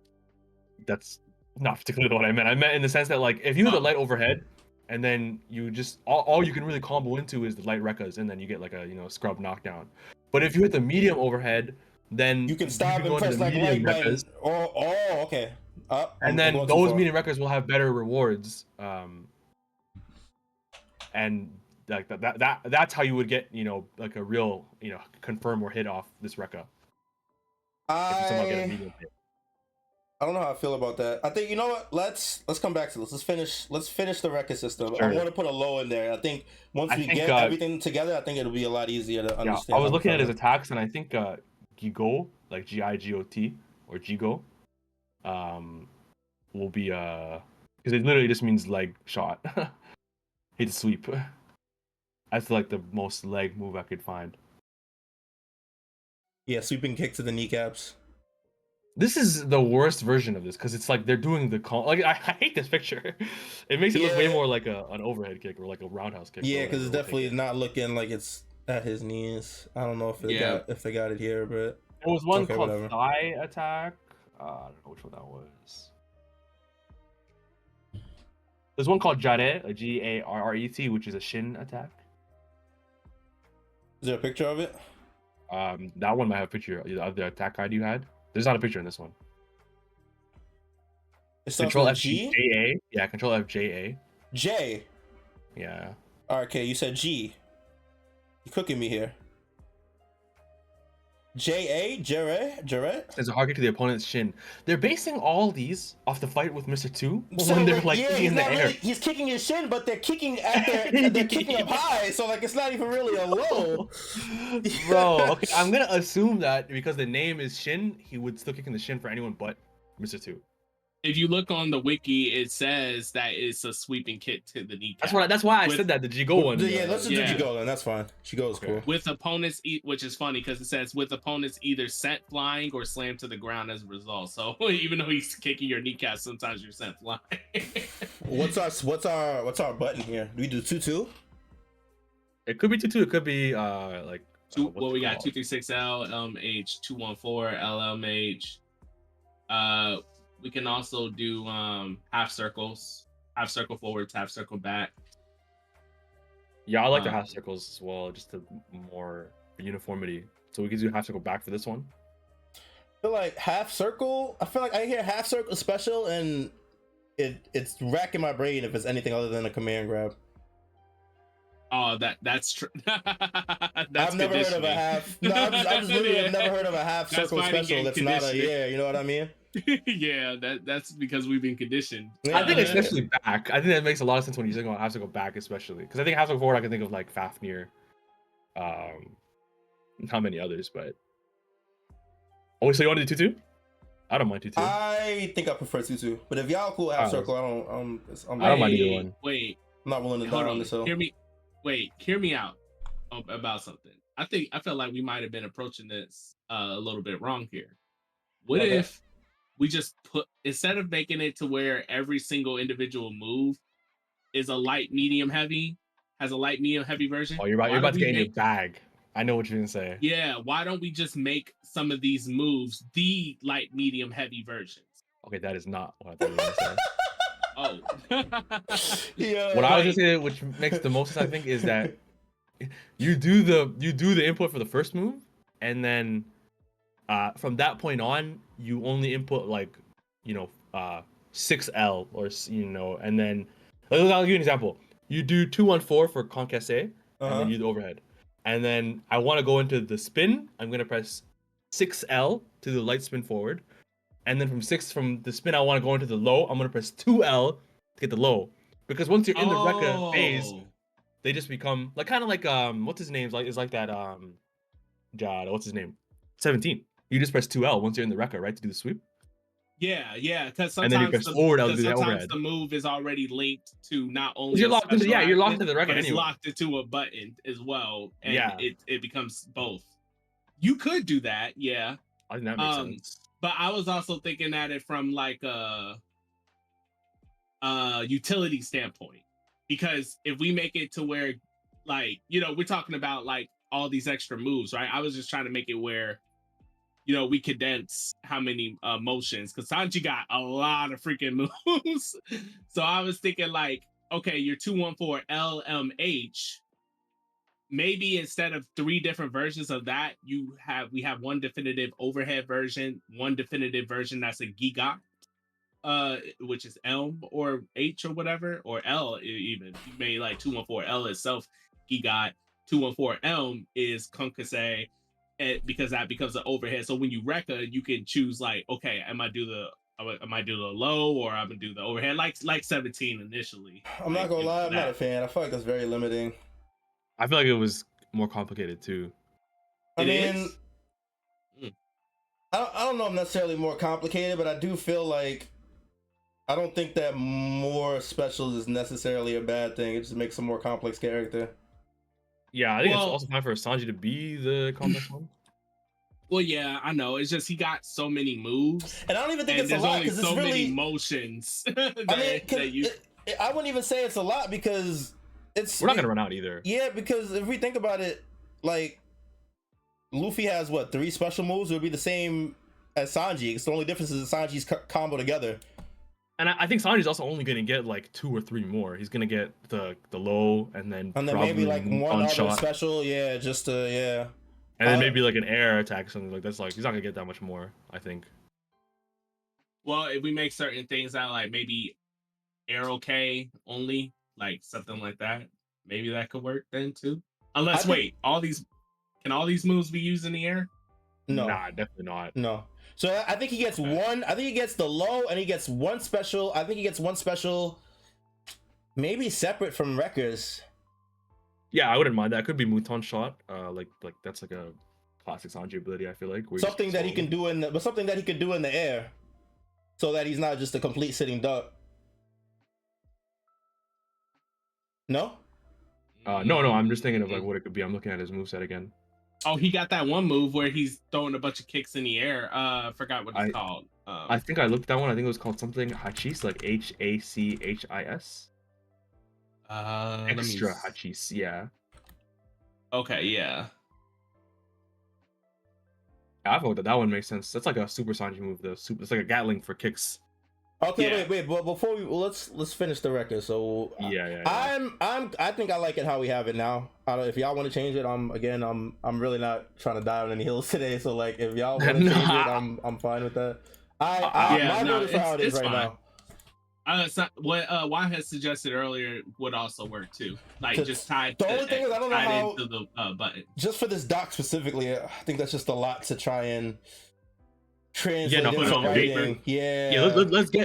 C: That's not particularly what I meant. I meant in the sense that like if you hit the light overhead, and then you just all you can really combo into is the light Rekkas, and then you get like a scrub knockdown. But if you hit the medium overhead, then
B: you can stop and press like light button. Okay.
C: And then those medium Rekkas will have better rewards. And like that's how you would get like a real confirm or hit off this Rekka. If you somehow get a medium hit.
B: I don't know how I feel about that. I think what. Let's come back to this. Let's finish the Rekka system. Sure. I want to put a low in there. I think once we get everything together, I think it'll be a lot easier to understand.
C: I was looking at his attacks, and I think Gigot, like Gigot or Gigo, will be because it literally just means leg shot. He'd sweep. That's like the most leg move I could find.
B: Yeah, sweeping kick to the kneecaps.
C: This is the worst version of this because it's like they're doing the like I hate this picture. It makes it look way more like an overhead kick or like a roundhouse kick.
B: Yeah, because it's definitely not looking like it's at his knees. I don't know if they got it here, but
C: there was one called thigh attack. I don't know which one that was. There's one called Jarret, a Garret, which is a shin attack.
B: Is there a picture of it?
C: That one might have a picture of the attack guide you had. There's not a picture in this one. Control FJA. Yeah, Control FJA.
B: J.
C: Yeah.
B: Okay, you said G. You're cooking me here. Jarret?
C: There's a hard kick to the opponent's shin. They're basing all these off the fight with Mr. 2
B: so
C: when they're like kicking in the air.
B: Really, he's kicking his shin, but they're kicking they're kicking up high, so like it's not even really a low.
C: Bro, okay, I'm gonna assume that because the name is Shin, he would still kick in the shin for anyone but Mr. 2.
D: If you look on the wiki, it says that it's a sweeping kick to the kneecap.
C: That's why I said that, the Jigo one.
B: Yeah, let's do Jigo then, that's fine. Jigo's cool.
D: With opponents, which is funny because it says with opponents either sent flying or slammed to the ground as a result. So even though he's kicking your kneecap, sometimes you're sent flying.
B: What's our button here? Do we do 2-2?
C: It could be 2-2. It could be like
D: we got 236L, LMH, 214, LMH. We can also do half circles, half circle forwards, half circle back.
C: Yeah, I like the half circles as well, just to more uniformity. So we can do half circle back for this one.
B: I feel like half circle. I feel like I hear half circle special, and it's racking my brain if it's anything other than a command grab.
D: Oh, that's true.
B: I've never heard of a half. No, I'm just literally
D: Yeah.
B: I've never heard of a half
D: That's
B: circle
D: fighting
B: special.
D: game
B: That's not a
D: conditioning.
B: yeah. You know what I mean?
D: Yeah, that's because we've been conditioned.
C: I think
B: Yeah.
C: especially back. I think that makes a lot of sense when you're talking about half circle back, especially because I think half circle forward I can think of like Fafnir, not many others, but oh, so you want to do 2-2? I don't mind 2-2.
B: I think I prefer 2-2, but if y'all cool half
C: Oh.
B: circle,
C: I don't mind either one.
D: Wait,
B: I'm not willing to
D: hold
B: die on
D: on.
B: this hill.
D: Hear me out about something. I felt like we might have been approaching this a little bit wrong here. What
B: Okay.
D: if we just put, instead of making it to where every single individual move is a light, medium, heavy, has a light, medium, heavy version?
C: Oh, you're
D: Why
C: about
D: don't
C: to
D: we
C: get in your
D: make-
C: bag. I know what you're gonna say.
D: Yeah, why don't we just make some of these moves the light, medium, heavy versions?
C: Okay, that is not what I thought you were gonna say.
D: Oh.
B: Yeah.
C: What I was gonna say, which makes the most sense, I think, is that you do the input for the first move, and then from that point on, you only input like 6L or and then I'll give you an example. You do 2-1-4 for concasse, and then you do the overhead, and then I want to go into the spin. I'm gonna press 6L to the light spin forward, and then from the spin I want to go into the low. I'm gonna press 2L to get the low, because once you're in the Rekka phase, they just become like kind of like what's his name is like that Jad, what's his name, 17. You just press 2L once you're in the Rekka, right, to do the sweep.
D: Yeah, because
C: And then you
D: sometimes
C: press forward L to do that
D: sometimes
C: overhead.
D: the move is already linked to not only
C: You're
D: a
C: locked into
D: special
C: you're locked
D: action,
C: into the Rekka
D: but it's
C: anyway.
D: locked into a button as well, and
C: Yeah.
D: it becomes both. You could do that, yeah.
C: I think that makes sense.
D: But I was also thinking at it from like a utility standpoint, because if we make it to where, like, we're talking about like all these extra moves, right? I was just trying to make it where we condense how many motions, because Sanji got a lot of freaking moves. So I was thinking like, okay, your 2-1-4 LMH, maybe instead of 3 different versions of that, we have one definitive overhead version, one definitive version that's a giga, which is Elm or H or whatever, or L even. You made like 2-1-4 L itself giga, 2-1-4 Elm is concasse, because that becomes an overhead. So when you Rekka, you can choose like, okay, am I do the low, or I'm gonna do the overhead, like 17 initially.
B: I'm not gonna lie, I'm not a fan. I feel like that's very limiting.
C: I feel like it was more complicated too.
B: I mean, I don't know if necessarily more complicated, but I do feel like I don't think that more specials is necessarily a bad thing. It just makes a more complex character.
C: Yeah, I think it's also time for Sanji to be the complex one.
D: Well, yeah, I know. It's just he got so many moves,
B: and I don't even think
D: and
B: it's a lot because
D: so
B: it's really
D: many motions.
B: I wouldn't even say it's a lot because
C: we're not gonna run out either.
B: Yeah, because if we think about it, like Luffy has what, 3 special moves? It would be the same as Sanji. It's the only difference is Sanji's combo together.
C: And I think Sanji's also only gonna get like 2 or 3 more. He's gonna get the low, and then
B: maybe like one other
C: shot.
B: special, yeah, just yeah.
C: And then maybe like an air attack, something like that's like he's not gonna get that much more, I think.
D: Well, if we make certain things out, like maybe Arrow K only, like something like that, maybe that could work then too. Unless all these moves be used in the air?
B: No,
C: nah, definitely not.
B: No. So I think he gets one. I think he gets the low, and he gets one special. I think he gets one special, maybe separate from Wreckers.
C: Yeah, I wouldn't mind that. It could be Mouton shot. Like that's like a classic Sanji ability. I feel like
B: something that he can do something that he could do in the air, so that he's not just a complete sitting duck. No.
C: No. I'm just thinking of like what it could be. I'm looking at his moveset again.
D: Oh, he got that one move where he's throwing a bunch of kicks in the air. Forgot what it's called.
C: I think I looked at that one. I think it was called something Hachis, like HACHIS. Extra Hachis, yeah.
D: Okay, yeah.
C: I thought that one makes sense. That's like a Super Sanji move. It's like a Gatling for kicks.
B: Okay, wait. But before let's finish the record. So
C: yeah.
B: I think I like it how we have it now. If y'all want to change it, I'm really not trying to die on any hills today. So like, if y'all want to change it, I'm fine with that. My vote is for how it is right now.
D: What Juan had suggested earlier would also work too. Like
B: The-
D: just tied.
B: the only thing is I don't know
D: tied
B: how-
D: into the button.
B: Just for this doc specifically, I think that's just a lot to try and translate
C: no,
B: into
C: put it on
B: writing.
D: paper.
B: Yeah.
C: Yeah,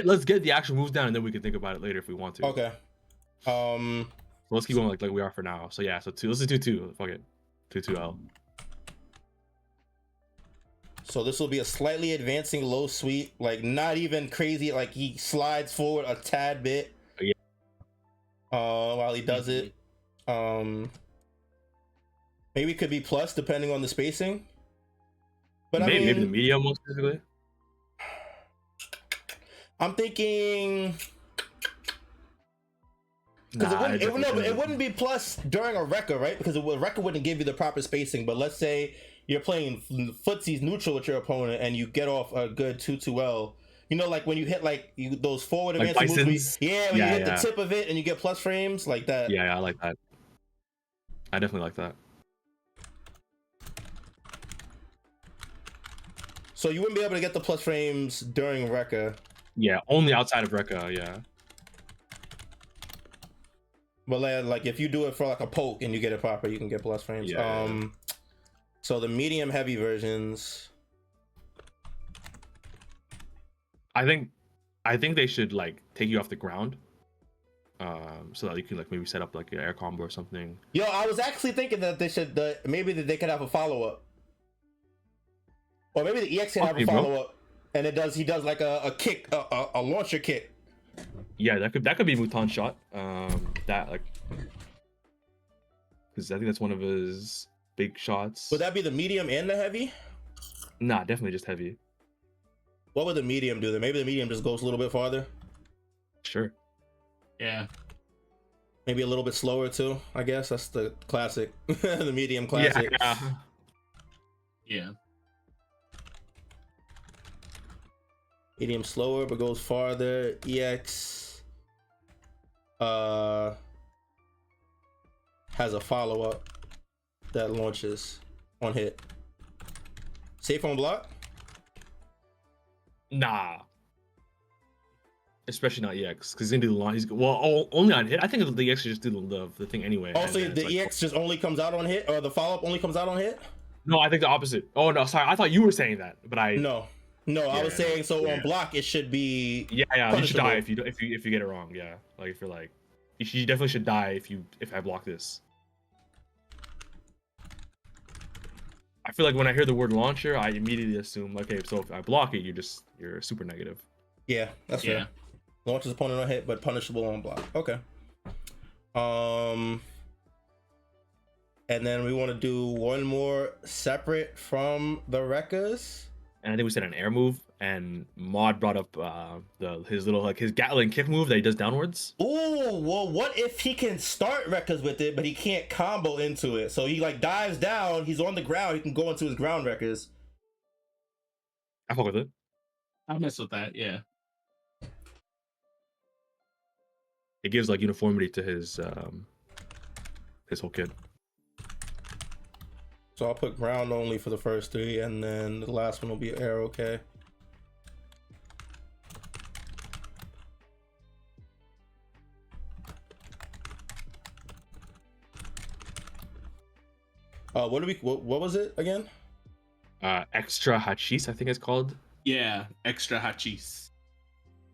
C: let's get the actual moves down, and then we can think about it later if we want to.
B: Okay.
C: So let's keep going like we are for now. So yeah, so two. Let's do 2-2. Fuck it. 2-2-L.
B: So this will be a slightly advancing low sweep, like not even crazy. Like he slides forward a tad bit.
C: Yeah.
B: While he does it. Maybe it could be plus depending on the spacing. But
C: Maybe
B: I mean,
C: the medium most specifically.
B: I'm thinking because it wouldn't be plus during a Rekka, right? Because a Rekka wouldn't give you the proper spacing. But let's say you're playing footsies neutral with your opponent and you get off a good 2-2L. You know, like when you hit like those forward
C: Like
B: advancing moves.
C: Bisons?
B: When you
C: Yeah,
B: hit the
C: yeah.
B: tip of it and you get plus frames like that.
C: Yeah, I like that. I definitely like that.
B: So you wouldn't be able to get the plus frames during Rekka.
C: Yeah, only outside of Rekka. Yeah.
B: But like if you do it for like a poke and you get it proper, you can get plus frames.
C: Yeah.
B: So the medium heavy versions.
C: I think they should like take you off the ground. So that you can like maybe set up like an air combo or something.
B: Yo, I was actually thinking that they should maybe that they could have a follow up. Or maybe the EX can have a follow up, and he does like a kick, a launcher kick.
C: Yeah, that could be Mutant shot. That like, because I think that's one of his big shots.
B: Would that be the medium and the heavy?
C: Nah, definitely just heavy.
B: What would the medium do then? Maybe the medium just goes a little bit farther.
C: Sure.
D: Yeah.
B: Maybe a little bit slower too. I guess that's the classic, the medium classic.
C: Yeah.
D: Yeah.
B: Medium slower but goes farther. EX has a follow-up that launches on hit. Safe on block?
C: Nah. Especially not EX, because he's gonna do the line. He's only on hit. I think the EX should just do the thing anyway.
B: Also, the EX just only comes out on hit, or the follow-up only comes out on hit?
C: No, I think the opposite. Oh no, sorry. I thought you were saying that, but I.
B: No, I was saying on block it should be.
C: Yeah. You should
B: punishable.
C: die if you get it wrong. Yeah, like if you're like, you definitely should die if I block this. I feel like when I hear the word launcher, I immediately assume, okay, so if I block it, you're super negative.
B: Yeah, that's fair. Launches opponent on hit, but punishable on block. Okay. And then we want to do one more separate from the Rekkas.
C: And I think we said an air move, and Maud brought up his Gatling kick move that he does downwards.
B: Ooh, well, what if he can start Rekkas with it, but he can't combo into it? So he like dives down, he's on the ground, he can go into his ground Rekkas.
C: I fuck with it.
D: I'll mess with that. Yeah.
C: It gives like uniformity to his whole kit.
B: So I'll put ground only for the first 3, and then the last one will be air, okay? What was it again?
C: Extra Hachis, I think it's called.
D: Yeah. Extra hachis.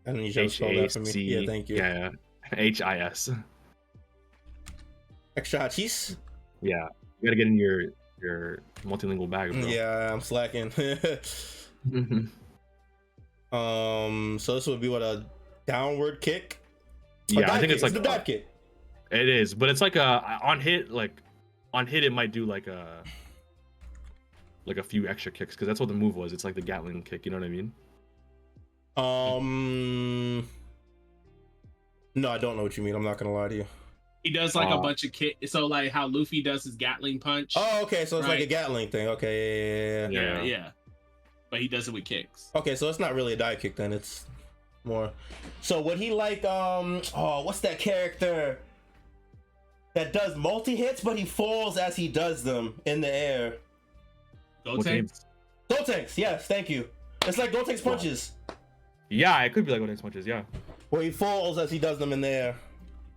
B: And then you just spell that for me. Yeah, thank you.
C: Yeah. HIS.
B: Extra hachis?
C: Yeah. You gotta get in your multilingual bag, bro.
B: Yeah, I'm slacking. So this would be what, a downward kick?
C: Yeah, I think it's like
B: the dive kick.
C: It is, but it's like on hit it might do like a few extra kicks, because that's what the move was. It's like the Gatling kick, you know what I mean?
B: No, I don't know what you mean. I'm not gonna lie to you.
D: He does like a bunch of kick. So like how Luffy does his Gatling punch.
B: Oh, okay. So it's like a Gatling thing. Okay,
D: Yeah. But he does it with kicks.
B: Okay, so it's not really a dive kick then. It's more. So would he like what's that character that does multi hits but he falls as he does them in the air?
D: Gotenks.
B: Gotenks, yes, thank you. It's like Gotenks punches.
C: Yeah, it could be like Gotenks punches. Yeah.
B: Where he falls as he does them in the air.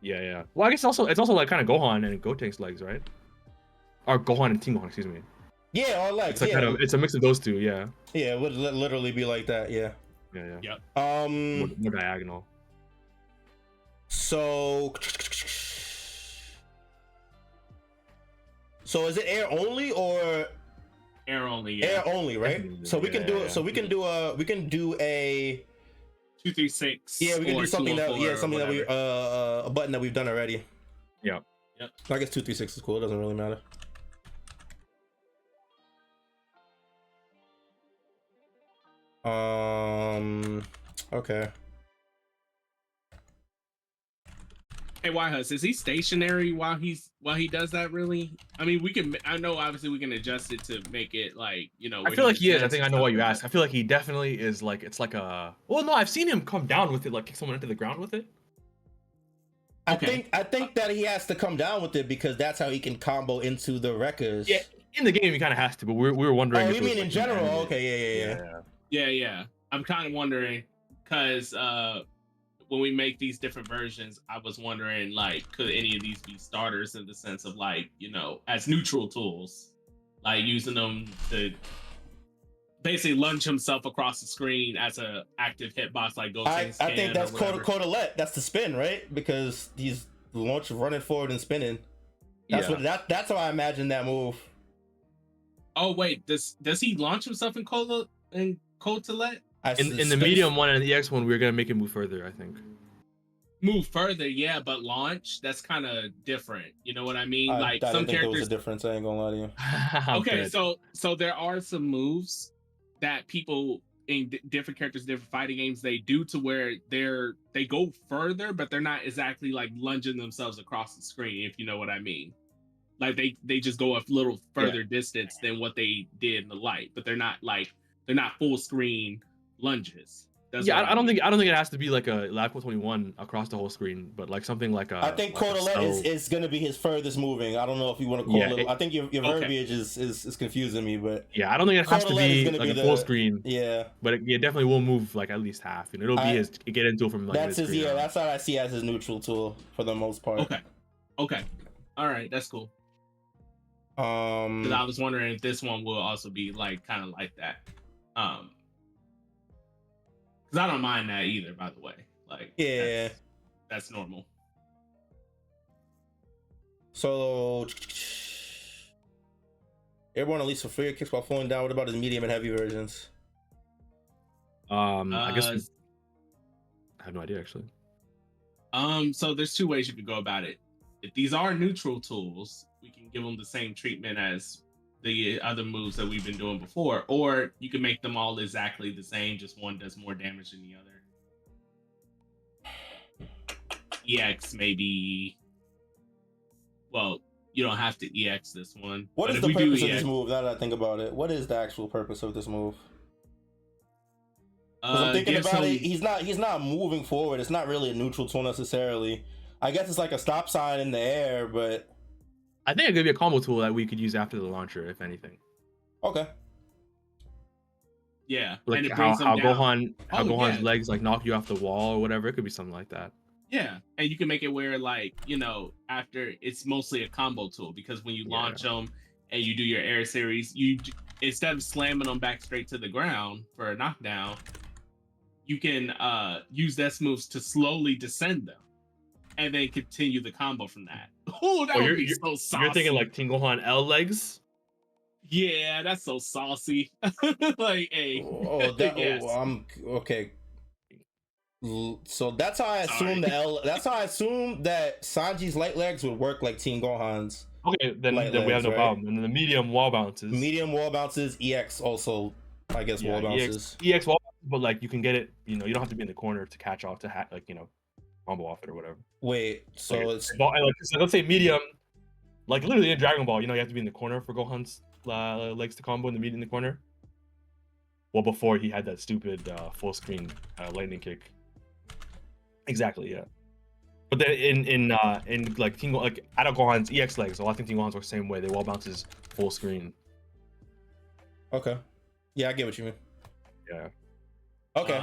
C: Yeah. Well, I guess it's also like kind of Gohan and Gotenks legs, right? Or Gohan and Tingohan, excuse me.
B: Yeah, all legs.
C: It's like
B: yeah.
C: it's a mix of those two. Yeah.
B: Yeah, it would literally be like that. Yeah.
C: Yeah.
D: Yep.
C: More diagonal.
B: So is it air only or
D: Air only. Yeah.
B: air only, right?
C: Definitely,
B: So we can do it.
C: yeah.
B: So we can do a
D: 236.
B: yeah, we can
D: or
B: do something that
D: 204 or
B: something that we
D: whatever.
B: a button that we've done already.
C: Yeah.
D: Yep.
B: I guess 236 is cool. It doesn't really matter. Okay.
D: Hey, why Huss? Is he stationary while he does that? Really? I mean, we can. I know, obviously, we can adjust it to make it like
C: I
D: where
C: feel like he is. I
D: stands
C: think I
D: and
C: know why
D: stuff
C: you
D: like
C: asked. I feel like he definitely is. Like it's like a. Well, no, I've seen him come down with it, like kick someone into the ground with it.
D: Okay.
B: I think that he has to come down with it because that's how he can combo into the wreckers.
C: Yeah, in the game he kind of has to, but we were wondering.
B: Oh,
C: if
B: you
C: it was,
B: mean
C: like,
B: in general?
C: anime.
B: Okay, yeah.
D: Yeah. I'm kind of wondering because when we make these different versions, I was wondering like, could any of these be starters in the sense of like, as neutral tools, like using them to basically lunge himself across the screen as a active hitbox like Gotenks
B: I think that's
D: or whatever.
B: Codelette. That's the spin, right? Because he's running forward and spinning. That's that's how I imagine that move.
D: Oh wait, does he launch himself in Codelette?
C: In the medium one and the EX one, we were gonna make him move further. I think.
D: Move further, yeah, but launch, that's kind of different. You know what I mean?
B: I didn't think there was a difference. I ain't gonna lie to you.
D: Okay, so there are some moves that people in different characters, different fighting games, they do to where they go further, but they're not exactly like lunging themselves across the screen, if you know what I mean. Like they just go a little further distance than what they did in the light, but they're not full screen lunges. That's
C: I don't think it has to be like a Lab 21 across the whole screen, but like something like a.
B: I think Codelette is gonna be his furthest moving. I don't know if you want to call it. I think your verbiage is confusing me, but
C: yeah, I don't think it has to be like a full screen.
B: Yeah,
C: but it definitely will move like at least half. And it'll be his get into it from like.
B: That's his that's how I see as his neutral tool for the most part.
D: Okay, all right, that's cool. Because I was wondering if this one will also be like kind of like that. Because I don't mind that either, by the way. Like,
B: yeah,
D: that's normal.
B: So, everyone at least for free kicks while falling down. What about his medium and heavy versions?
C: I guess I have no idea actually.
D: So there's two ways you could go about it. If these are neutral tools, we can give them the same treatment as the other moves that we've been doing before, or you can make them all exactly the same, just one does more damage than the other. EX maybe. Well, you don't have to EX this one.
B: What is the purpose of this move? Now that I think about it, what is the actual purpose of this move? Because I'm thinking about it, he's not moving forward. It's not really a neutral tool necessarily. I guess it's like a stop sign in the air, but
C: I think it could be a combo tool that we could use after the launcher, if anything.
B: Okay.
D: Yeah,
C: like
D: and it
C: how
D: Gohan's
C: legs like knock you off the wall or whatever. It could be something like that.
D: Yeah, and you can make it where like after it's mostly a combo tool because when you launch them and you do your air series, you instead of slamming them back straight to the ground for a knockdown, you can use S moves to slowly descend them. And then continue the combo from that. Oh, that would be so saucy.
C: You're thinking like Tingohan L legs?
D: Yeah, that's so saucy. Like, hey.
B: I'm okay. So that's how I assume that's how I assume that Sanji's light legs would work like Teen Gohan's.
C: Okay, then we have no problem. And then the medium wall bounces.
B: Medium wall bounces, EX also, I guess, wall bounces.
C: EX wall bounces, but like you can get it. You don't have to be in the corner to catch off to combo off it or whatever.
B: Wait, so it's
C: so let's say medium, like literally in Dragon Ball, you have to be in the corner for Gohan's legs to combo in the corner. Well, before he had that stupid full screen lightning kick. Exactly, yeah. But then in like Tingo, like out of Gohan's EX legs, I think Tingohan's work the same way. They wall bounces full screen.
B: Okay. Yeah, I get what you mean.
C: Yeah.
B: Okay.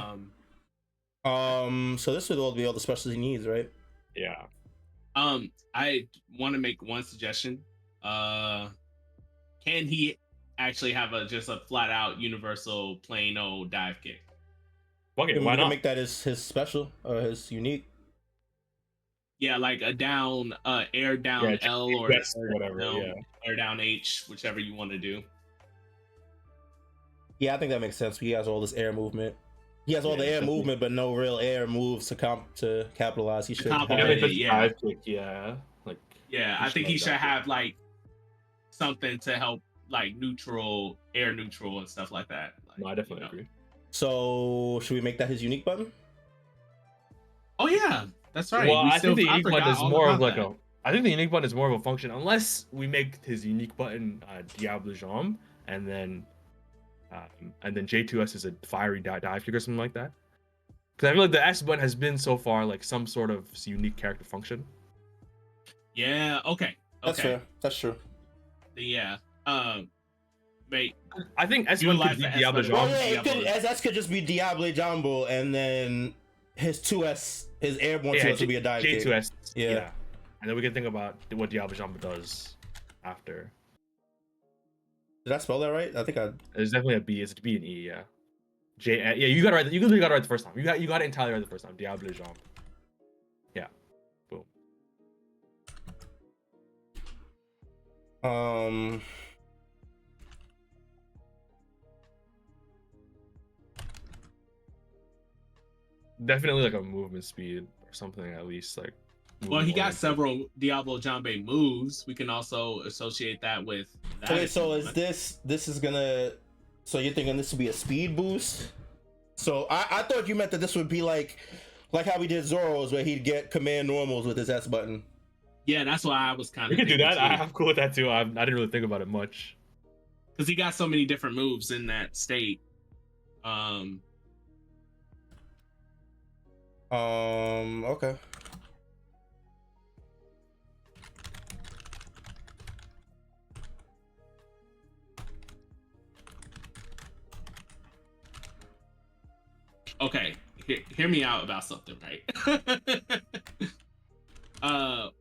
B: So this would all be all the specials he needs, right?
C: Yeah.
D: I want to make one suggestion. Can he actually have just a flat out universal plain old dive kick?
C: Okay,
B: We
C: why
B: can
C: not?
B: make that his special or his unique.
D: Yeah, like a down, air down
C: Yeah,
D: L or
C: yes,
D: air
C: whatever.
D: down,
C: Yeah.
D: air down H, whichever you want to do.
B: Yeah, I think that makes sense. He has all this air movement. He has all the air
C: definitely.
B: movement, but no real air moves to capitalize. He should have.
C: Yeah,
D: complement
C: like
D: it,
C: the
D: yeah.
C: dive kick. Yeah. Like.
D: Yeah, I think he should have like something to help like neutral, air neutral, and stuff like that. Like,
C: No, I definitely agree.
B: So should we make that his unique button?
D: Oh yeah, that's right.
C: Well, I think the unique button
D: forgot
C: is
D: all
C: more of
D: about
C: like
D: that.
C: a. I think the unique button is more of a function, unless we make his unique button Diable Jambe, and then J2S is a fiery dive kick or something like that. Because I feel like the S button has been so far like some sort of unique character function.
D: Yeah. Okay.
B: That's fair. That's true.
D: Yeah. Wait.
C: I think S
D: You
C: button
D: like
C: could be
D: the S
C: Diable
D: button.
B: Well,
C: Jambe.
B: yeah, it could. SS could just be Diable Jumbo, and then his 2S, his airborne 2S would be a dive kick.
C: J2S.
B: Yeah.
C: Yeah. And then we can think about what Diable Jambe does after.
B: Did I spell that right? I think I.
C: It's definitely a B. It's a B and E. Yeah. Yeah, you got it right. You literally got it right the first time. You got it entirely right the first time. Diable Jambe. Yeah. Boom. Definitely like a movement speed or something at least like.
D: Well, he got
C: movement-oriented.
D: several Diablo Jambe moves. We can also associate that with that.
B: Okay,
D: if
B: so
D: you
B: is
D: want.
B: this is gonna? So you're thinking this would be a speed boost? So I thought you meant that this would be like how we did Zoro's, where he'd get command normals with his S button.
D: Yeah, that's why I was kind
C: We
D: of.
C: could do that. I'm cool with that too. I didn't really think about it much.
D: Because he got so many different moves in that state.
B: Okay.
D: Okay, hear me out about something, right?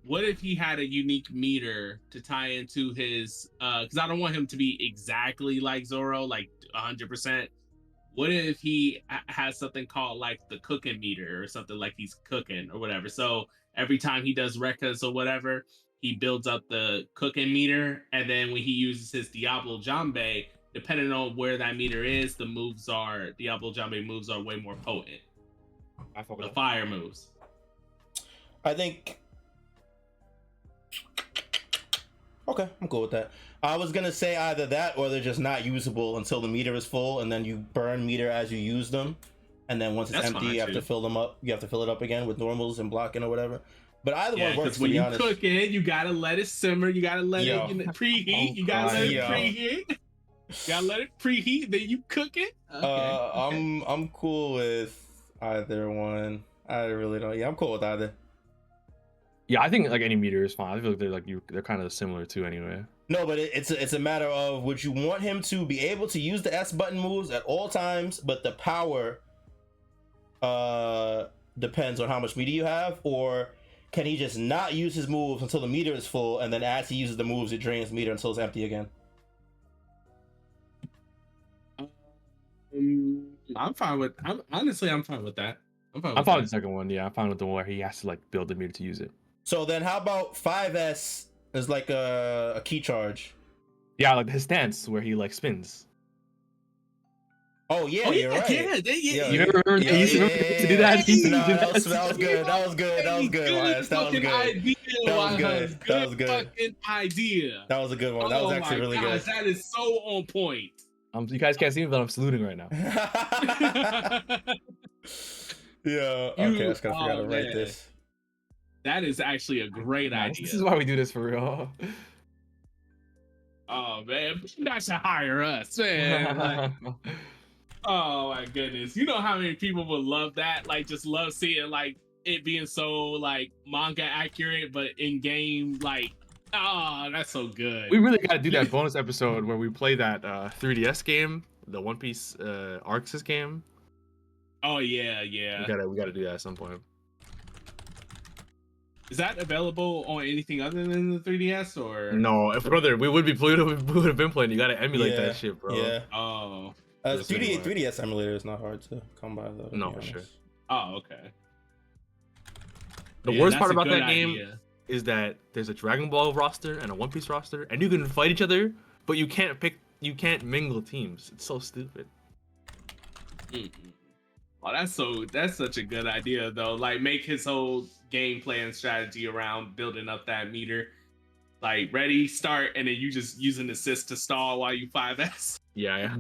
D: What if he had a unique meter to tie into his? Because I don't want him to be exactly like Zoro, like 100%. What if he has something called like the cooking meter or something, like he's cooking or whatever? So every time he does Rekkas or whatever, he builds up the cooking meter, and then when he uses his Diablo Jambe, depending on where that meter is, the Diablo Jambe moves are way more potent.
C: I fuck with
D: The
C: that.
D: fire moves.
B: I think. Okay, I'm cool with that. I was gonna say either that or they're just not usable until the meter is full, and then you burn meter as you use them, and then once it's
D: That's
B: empty,
D: fine,
B: you have
D: too.
B: to fill them up. You have to fill it up again with normals and blocking or whatever. But either
D: Yeah,
B: one works.
D: because
B: To
D: when
B: be
D: you
B: honest.
D: cook it, you gotta let it simmer. You gotta let
B: Yo.
D: it preheat.
C: Oh,
D: You gotta let it
B: yo.
D: preheat. You gotta let it preheat. Then you cook it. Okay.
B: I'm cool with either one. I really don't. Yeah, I'm cool with either.
C: Yeah, I think like any meter is fine. I feel like they're kind of similar too anyway.
B: No, but it's a matter of, would you want him to be able to use the S button moves at all times, but the power depends on how much meter you have, or can he just not use his moves until the meter is full, and then as he uses the moves, it drains meter until it's empty again?
D: I'm fine with. I'm fine with that. I'm fine
C: I'm fine with
D: that.
C: the second one. Yeah, I'm fine with the one where he has to like build the meter to use it.
B: So then, how about 5S is like a key charge?
C: Yeah, like his stance where he like spins.
B: Oh yeah, you're right.
C: You remember that? He used to do that? He used to
B: No,
C: do
B: that was good. That was good. That was good, Elias. That was good.
D: Idea,
B: That was good. That was good.
D: Fucking idea.
B: That was a good one. That was actually really good.
D: That is so on point.
C: You guys can't see me, but I'm saluting right now.
B: Yeah. Okay, I just gotta figure out how to write
D: man.
B: this.
D: That is actually a great
C: Nice.
D: idea.
C: This is why we do this for real.
D: Oh man, you guys should hire us, man. Like, oh my goodness, you know how many people would love that? Like, just love seeing like it being so like manga accurate, but in game, like, oh, that's so good.
C: We really got to do that bonus episode where we play that 3DS game, the One Piece Arxis game.
D: Oh yeah.
C: We gotta do that at some point.
D: Is that available on anything other than the 3DS or?
C: No, if brother, we would have been playing. You gotta emulate
B: Yeah,
C: that shit, bro.
B: yeah.
D: Oh.
B: 3DS emulator is not hard to come by though. To
C: No,
B: be
C: for
B: honest.
C: sure.
D: Oh, okay.
C: The
D: Yeah,
C: worst
D: that's
C: part
D: a
C: about
D: good
C: that game
D: idea.
C: is that there's a Dragon Ball roster and a One Piece roster, and you can fight each other, but you can't mingle teams. It's so stupid.
D: Mm-mm. Oh, that's such a good idea though. Like make his whole gameplay and strategy around building up that meter. Like ready, start, and then you just use an assist to stall while you 5S.
C: Yeah.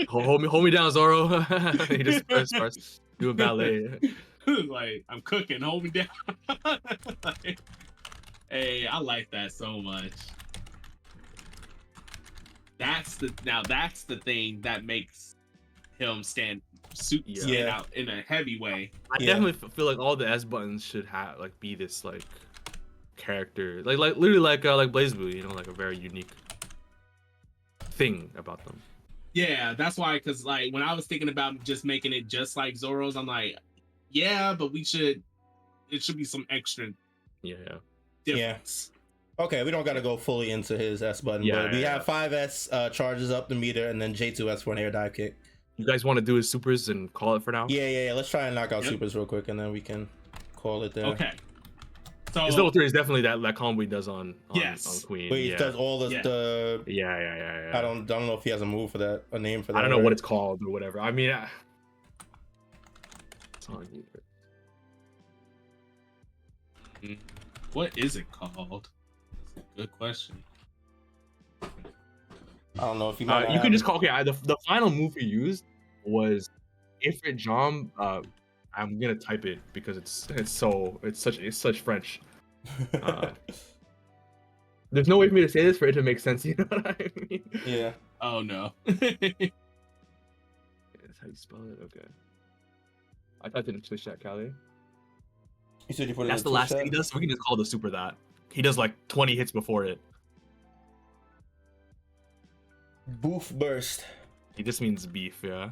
C: hold me down, Zoro. He just starts doing ballet.
D: Like I'm cooking, hold me down. Like, hey, I like that so much. That's the thing that makes him stand out in a heavy way.
C: I definitely feel like all the S buttons should have be this character, like literally like BlazBlue, you know, like a very unique thing about them.
D: Yeah, that's why. Because like when I was thinking about just making it just like Zoro's, I'm like, yeah, but it should be some extra. Difference.
B: Okay, we don't got to go fully into his S button, but we have 5S charges up the meter, and then J2S for an air dive kick.
C: You guys want to do his supers and call it for now?
B: Yeah. Let's try and knock out supers real quick, and then we can call it there.
D: Okay. So
C: his level 3 is definitely that combo he does on Queen.
B: Wait, he does all the
C: yeah.
B: I don't know if he has a move for that, a name for that.
C: I don't know what it's called or whatever. I mean, it's on you.
D: What is it called? That's a good question.
B: I don't know if you.
C: You can just call. Okay, the final move he used was Ifrit Jom. I'm gonna type it because it's such French. There's no way for me to say this for it to make sense. You know what I mean?
B: Yeah.
D: Oh no.
C: That's how you spell it. Okay. I typed it in Twitch chat, Callie.
B: You said you put it.
C: That's the last thing he does. So we can just call the super that. He does like 20 hits before it.
B: Boof burst.
C: He just means beef, yeah.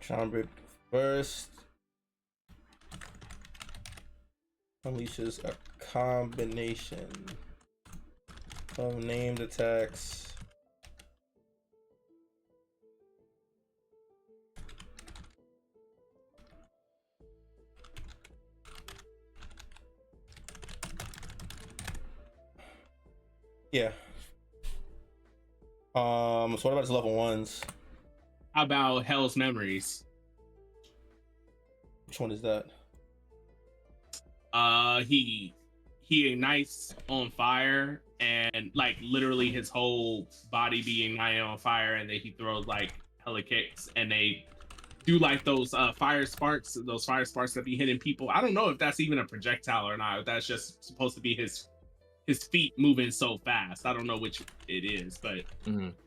B: Chambrid burst unleashes a combination of named attacks. Yeah. So what about his level 1s?
D: How about Hell's Memories?
B: Which one is that?
D: He ignites on fire, and like literally his whole body be ignited on fire, and then he throws like hella kicks, and they do like those fire sparks that be hitting people. I don't know if that's even a projectile or not. If that's just supposed to be his feet moving so fast. I don't know which it is, but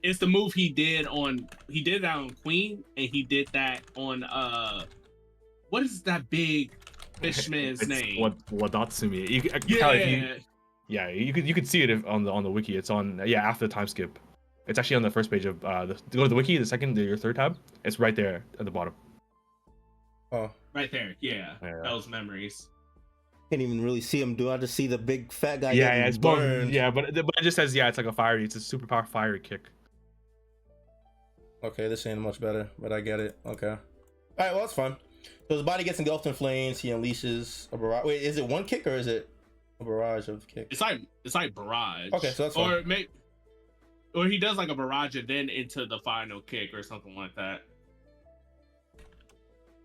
D: it's the move he did that on Queen, and he did that on what is that big fishman's name?
C: Wadatsumi. You could see it on the wiki. It's on after the time skip. It's actually on the first page of go to the wiki, your third tab. It's right there at the bottom.
B: Oh,
D: right there. Yeah. Those memories.
B: Can't even really see him do. I just see the big fat guy.
C: It's
B: burned.
C: But it just says it's like a fiery. It's a super power fiery kick.
B: Okay, this ain't much better, but I get it. Okay. All right, well that's fun. So his body gets engulfed in flames. He unleashes a barrage. Wait, is it one kick or is it a barrage of kicks?
D: It's like barrage.
B: Okay, so that's fine.
D: Or he does like a barrage and then into the final kick or something like that.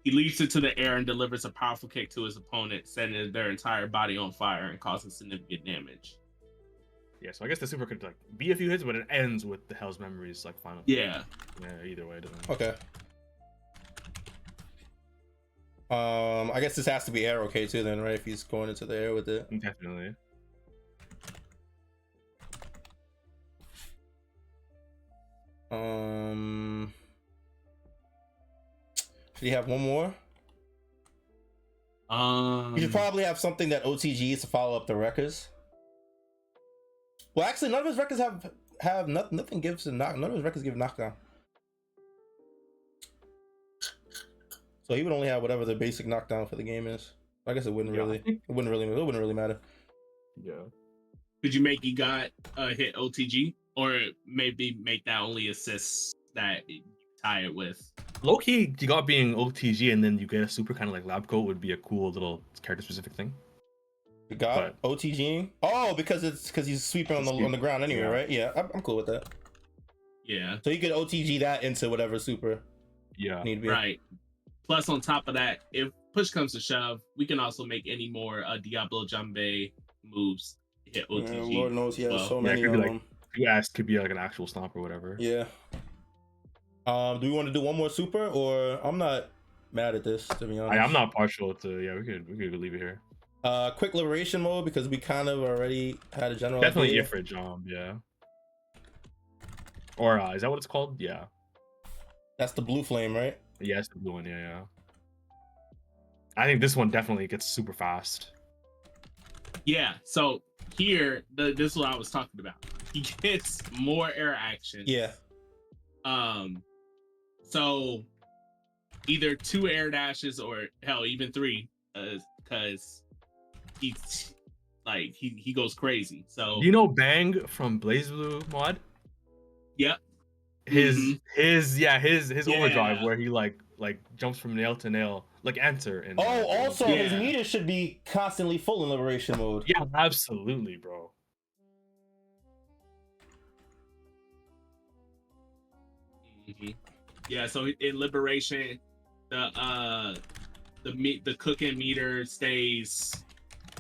D: He leaps into the air and delivers a powerful kick to his opponent, setting their entire body on fire and causing significant damage.
C: Yeah, so I guess the super could be a few hits, but it ends with the Hell's Memories final.
D: Yeah.
C: Yeah. Either way, it doesn't.
B: Okay. I guess this has to be air okay too, then, right? If he's going into the air with it.
C: Definitely.
B: Should he have one more? You should probably have something that OTGs to follow up the records. Well, actually, none of his records have nothing gives a knock. None of his records give knockdown. So he would only have whatever the basic knockdown for the game is. I guess it wouldn't really matter.
C: Yeah.
D: Could you make Got hit OTG, or maybe make that only assists that you tie it with?
C: Loki, you got being OTG and then you get a super kind of like lab coat would be a cool little character specific thing.
B: You got OTGing? Oh, because he's sweeping on the ground anyway, right? Yeah, I'm cool with that.
D: Yeah.
B: So you could OTG that into whatever super.
C: Yeah.
B: Need to be.
D: Right. Plus, on top of that, if push comes to shove, we can also make any more Diablo Jambe moves hit OTG.
B: Yeah, Lord knows he has so many
C: of
B: of
C: like,
B: them.
C: Yeah, could be like an actual stomp or whatever.
B: Yeah. Do we want to do one more super, or I'm not mad at this, to be honest.
C: I'm not partial to. Yeah, we could leave it here.
B: Quick liberation mode, because we kind of already had a general.
C: Definitely
B: idea.
C: Ifrit Jump, yeah. Or is that what it's called? Yeah.
B: That's the blue flame, right?
C: Yeah, it's the blue one. Yeah. I think this one definitely gets super fast.
D: Yeah. So here, this is what I was talking about. He gets more air action.
B: Yeah.
D: So either 2 air dashes or hell, even 3, because he's like he goes crazy. So
C: You know Bang from BlazBlue mod?
D: Yep.
C: His overdrive where he like jumps from nail to nail like enter and
B: Also his meter should be constantly full in liberation mode.
C: Yeah, absolutely, bro.
D: Yeah, so in liberation, the cooking meter stays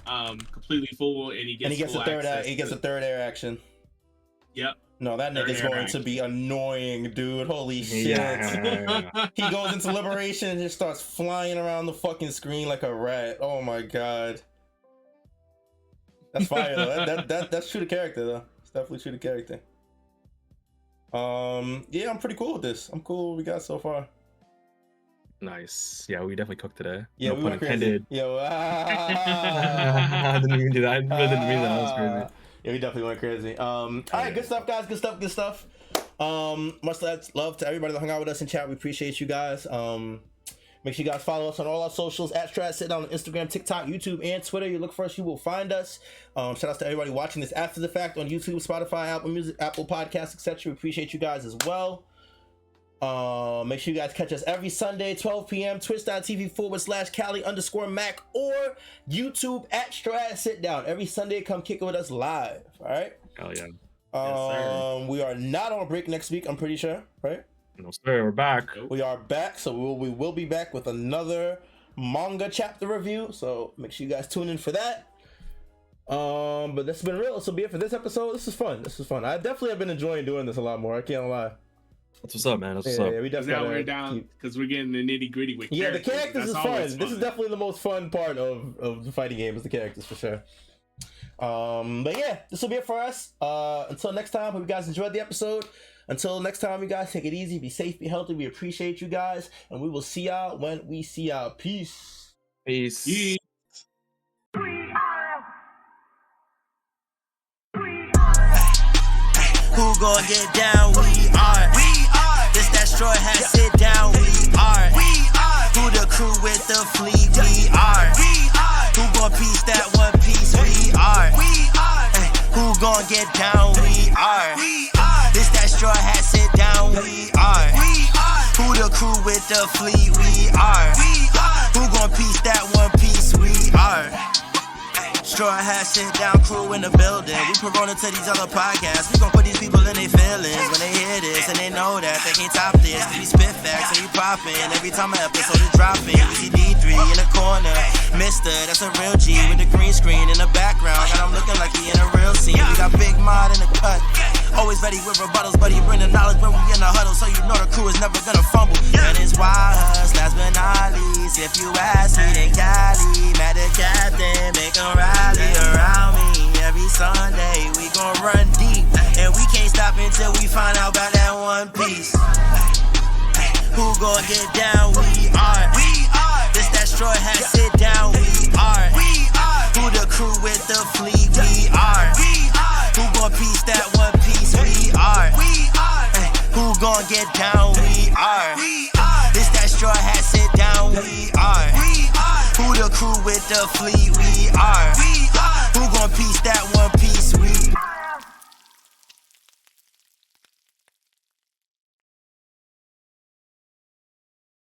D: completely full, and he gets
B: a third air action.
D: Yep.
B: No, that nigga's going to be annoying, dude. Holy shit.
C: Yeah.
B: He goes into liberation and just starts flying around the fucking screen like a rat. Oh my god. That's fire though. That's true to character though. It's definitely true to character. Yeah, I'm pretty cool with this. I'm cool with what we got so far.
C: Nice. Yeah, we definitely cooked today.
B: Yeah,
C: no
B: we
C: pun
B: went
C: intended.
B: crazy. Yo,
C: I didn't even do that. I really didn't mean that. That was crazy.
B: Yeah, we definitely went crazy. All right, good stuff, guys. Good stuff. Much love to everybody that hung out with us in chat. We appreciate you guys. Make sure you guys follow us on all our socials at SHSD on Instagram, TikTok, YouTube, and Twitter. You look for us, you will find us. Shout out to everybody watching this after the fact on YouTube, Spotify, Apple Music, Apple Podcasts, etc. We appreciate you guys as well. Make sure you guys catch us every Sunday, 12 p.m. Twitch.tv/Cali_Mac or YouTube at SHSD Down. Every Sunday, come kick it with us live. All right.
C: Hell yeah.
D: Yes,
B: we are not on break next week, I'm pretty sure, right?
C: No, sir, we're back.
B: We are back, so we will be back with another manga chapter review. So make sure you guys tune in for that. But this has been real. This will be it for this episode. This is fun. I definitely have been enjoying doing this a lot more. I can't lie.
C: That's what's up, man. That's what's up.
B: Yeah, we definitely
D: we're down because we're getting the nitty gritty with
B: the
D: characters.
B: characters is fun. This is definitely the most fun part of the fighting game is the characters for sure. But yeah, this will be it for us. Until next time, hope you guys enjoyed the episode. Until next time, you guys, take it easy, be safe, be healthy. We appreciate you guys, and we will see y'all when we see y'all. Peace.
C: Peace.
E: Who gon' get down? We are. This that straw hat, sit down. We are. Who the crew with the fleet? We are. Who gon' piece that one piece? We are. Who gon' get down? We are. This that straw hat, sit down. We are. Who the crew with the fleet? We are. Who gon' piece that one piece? We are. Straw hat, sit down, crew in the building. We Corona to these other podcasts. We gon' put these people in their feelings when they hear this, and they know that they can't top this. We spit facts and we poppin' every time an episode is dropping. We see D3 in the corner, Mister, that's a real G with the green screen in the background. Got him looking like he in a real scene. We got Big Mod in the cut, always ready with rebuttals, but he bring the knowledge when we in the huddle, so you know the crew is never gonna fumble. And it's wild huss, last but not least. If you ask me, then Cali, mad at captain, make him rally around me. Every Sunday we gon' run deep, and we can't stop until we find out about that one piece. Who gon' get down? We are. This that straw hat, sit down. We are. Who the crew with the fleet? We are. Who gon' piece gon' get down? We are. This that straw hat, sit down. We are. Who the crew with the fleet? We are. Who gon' piece that one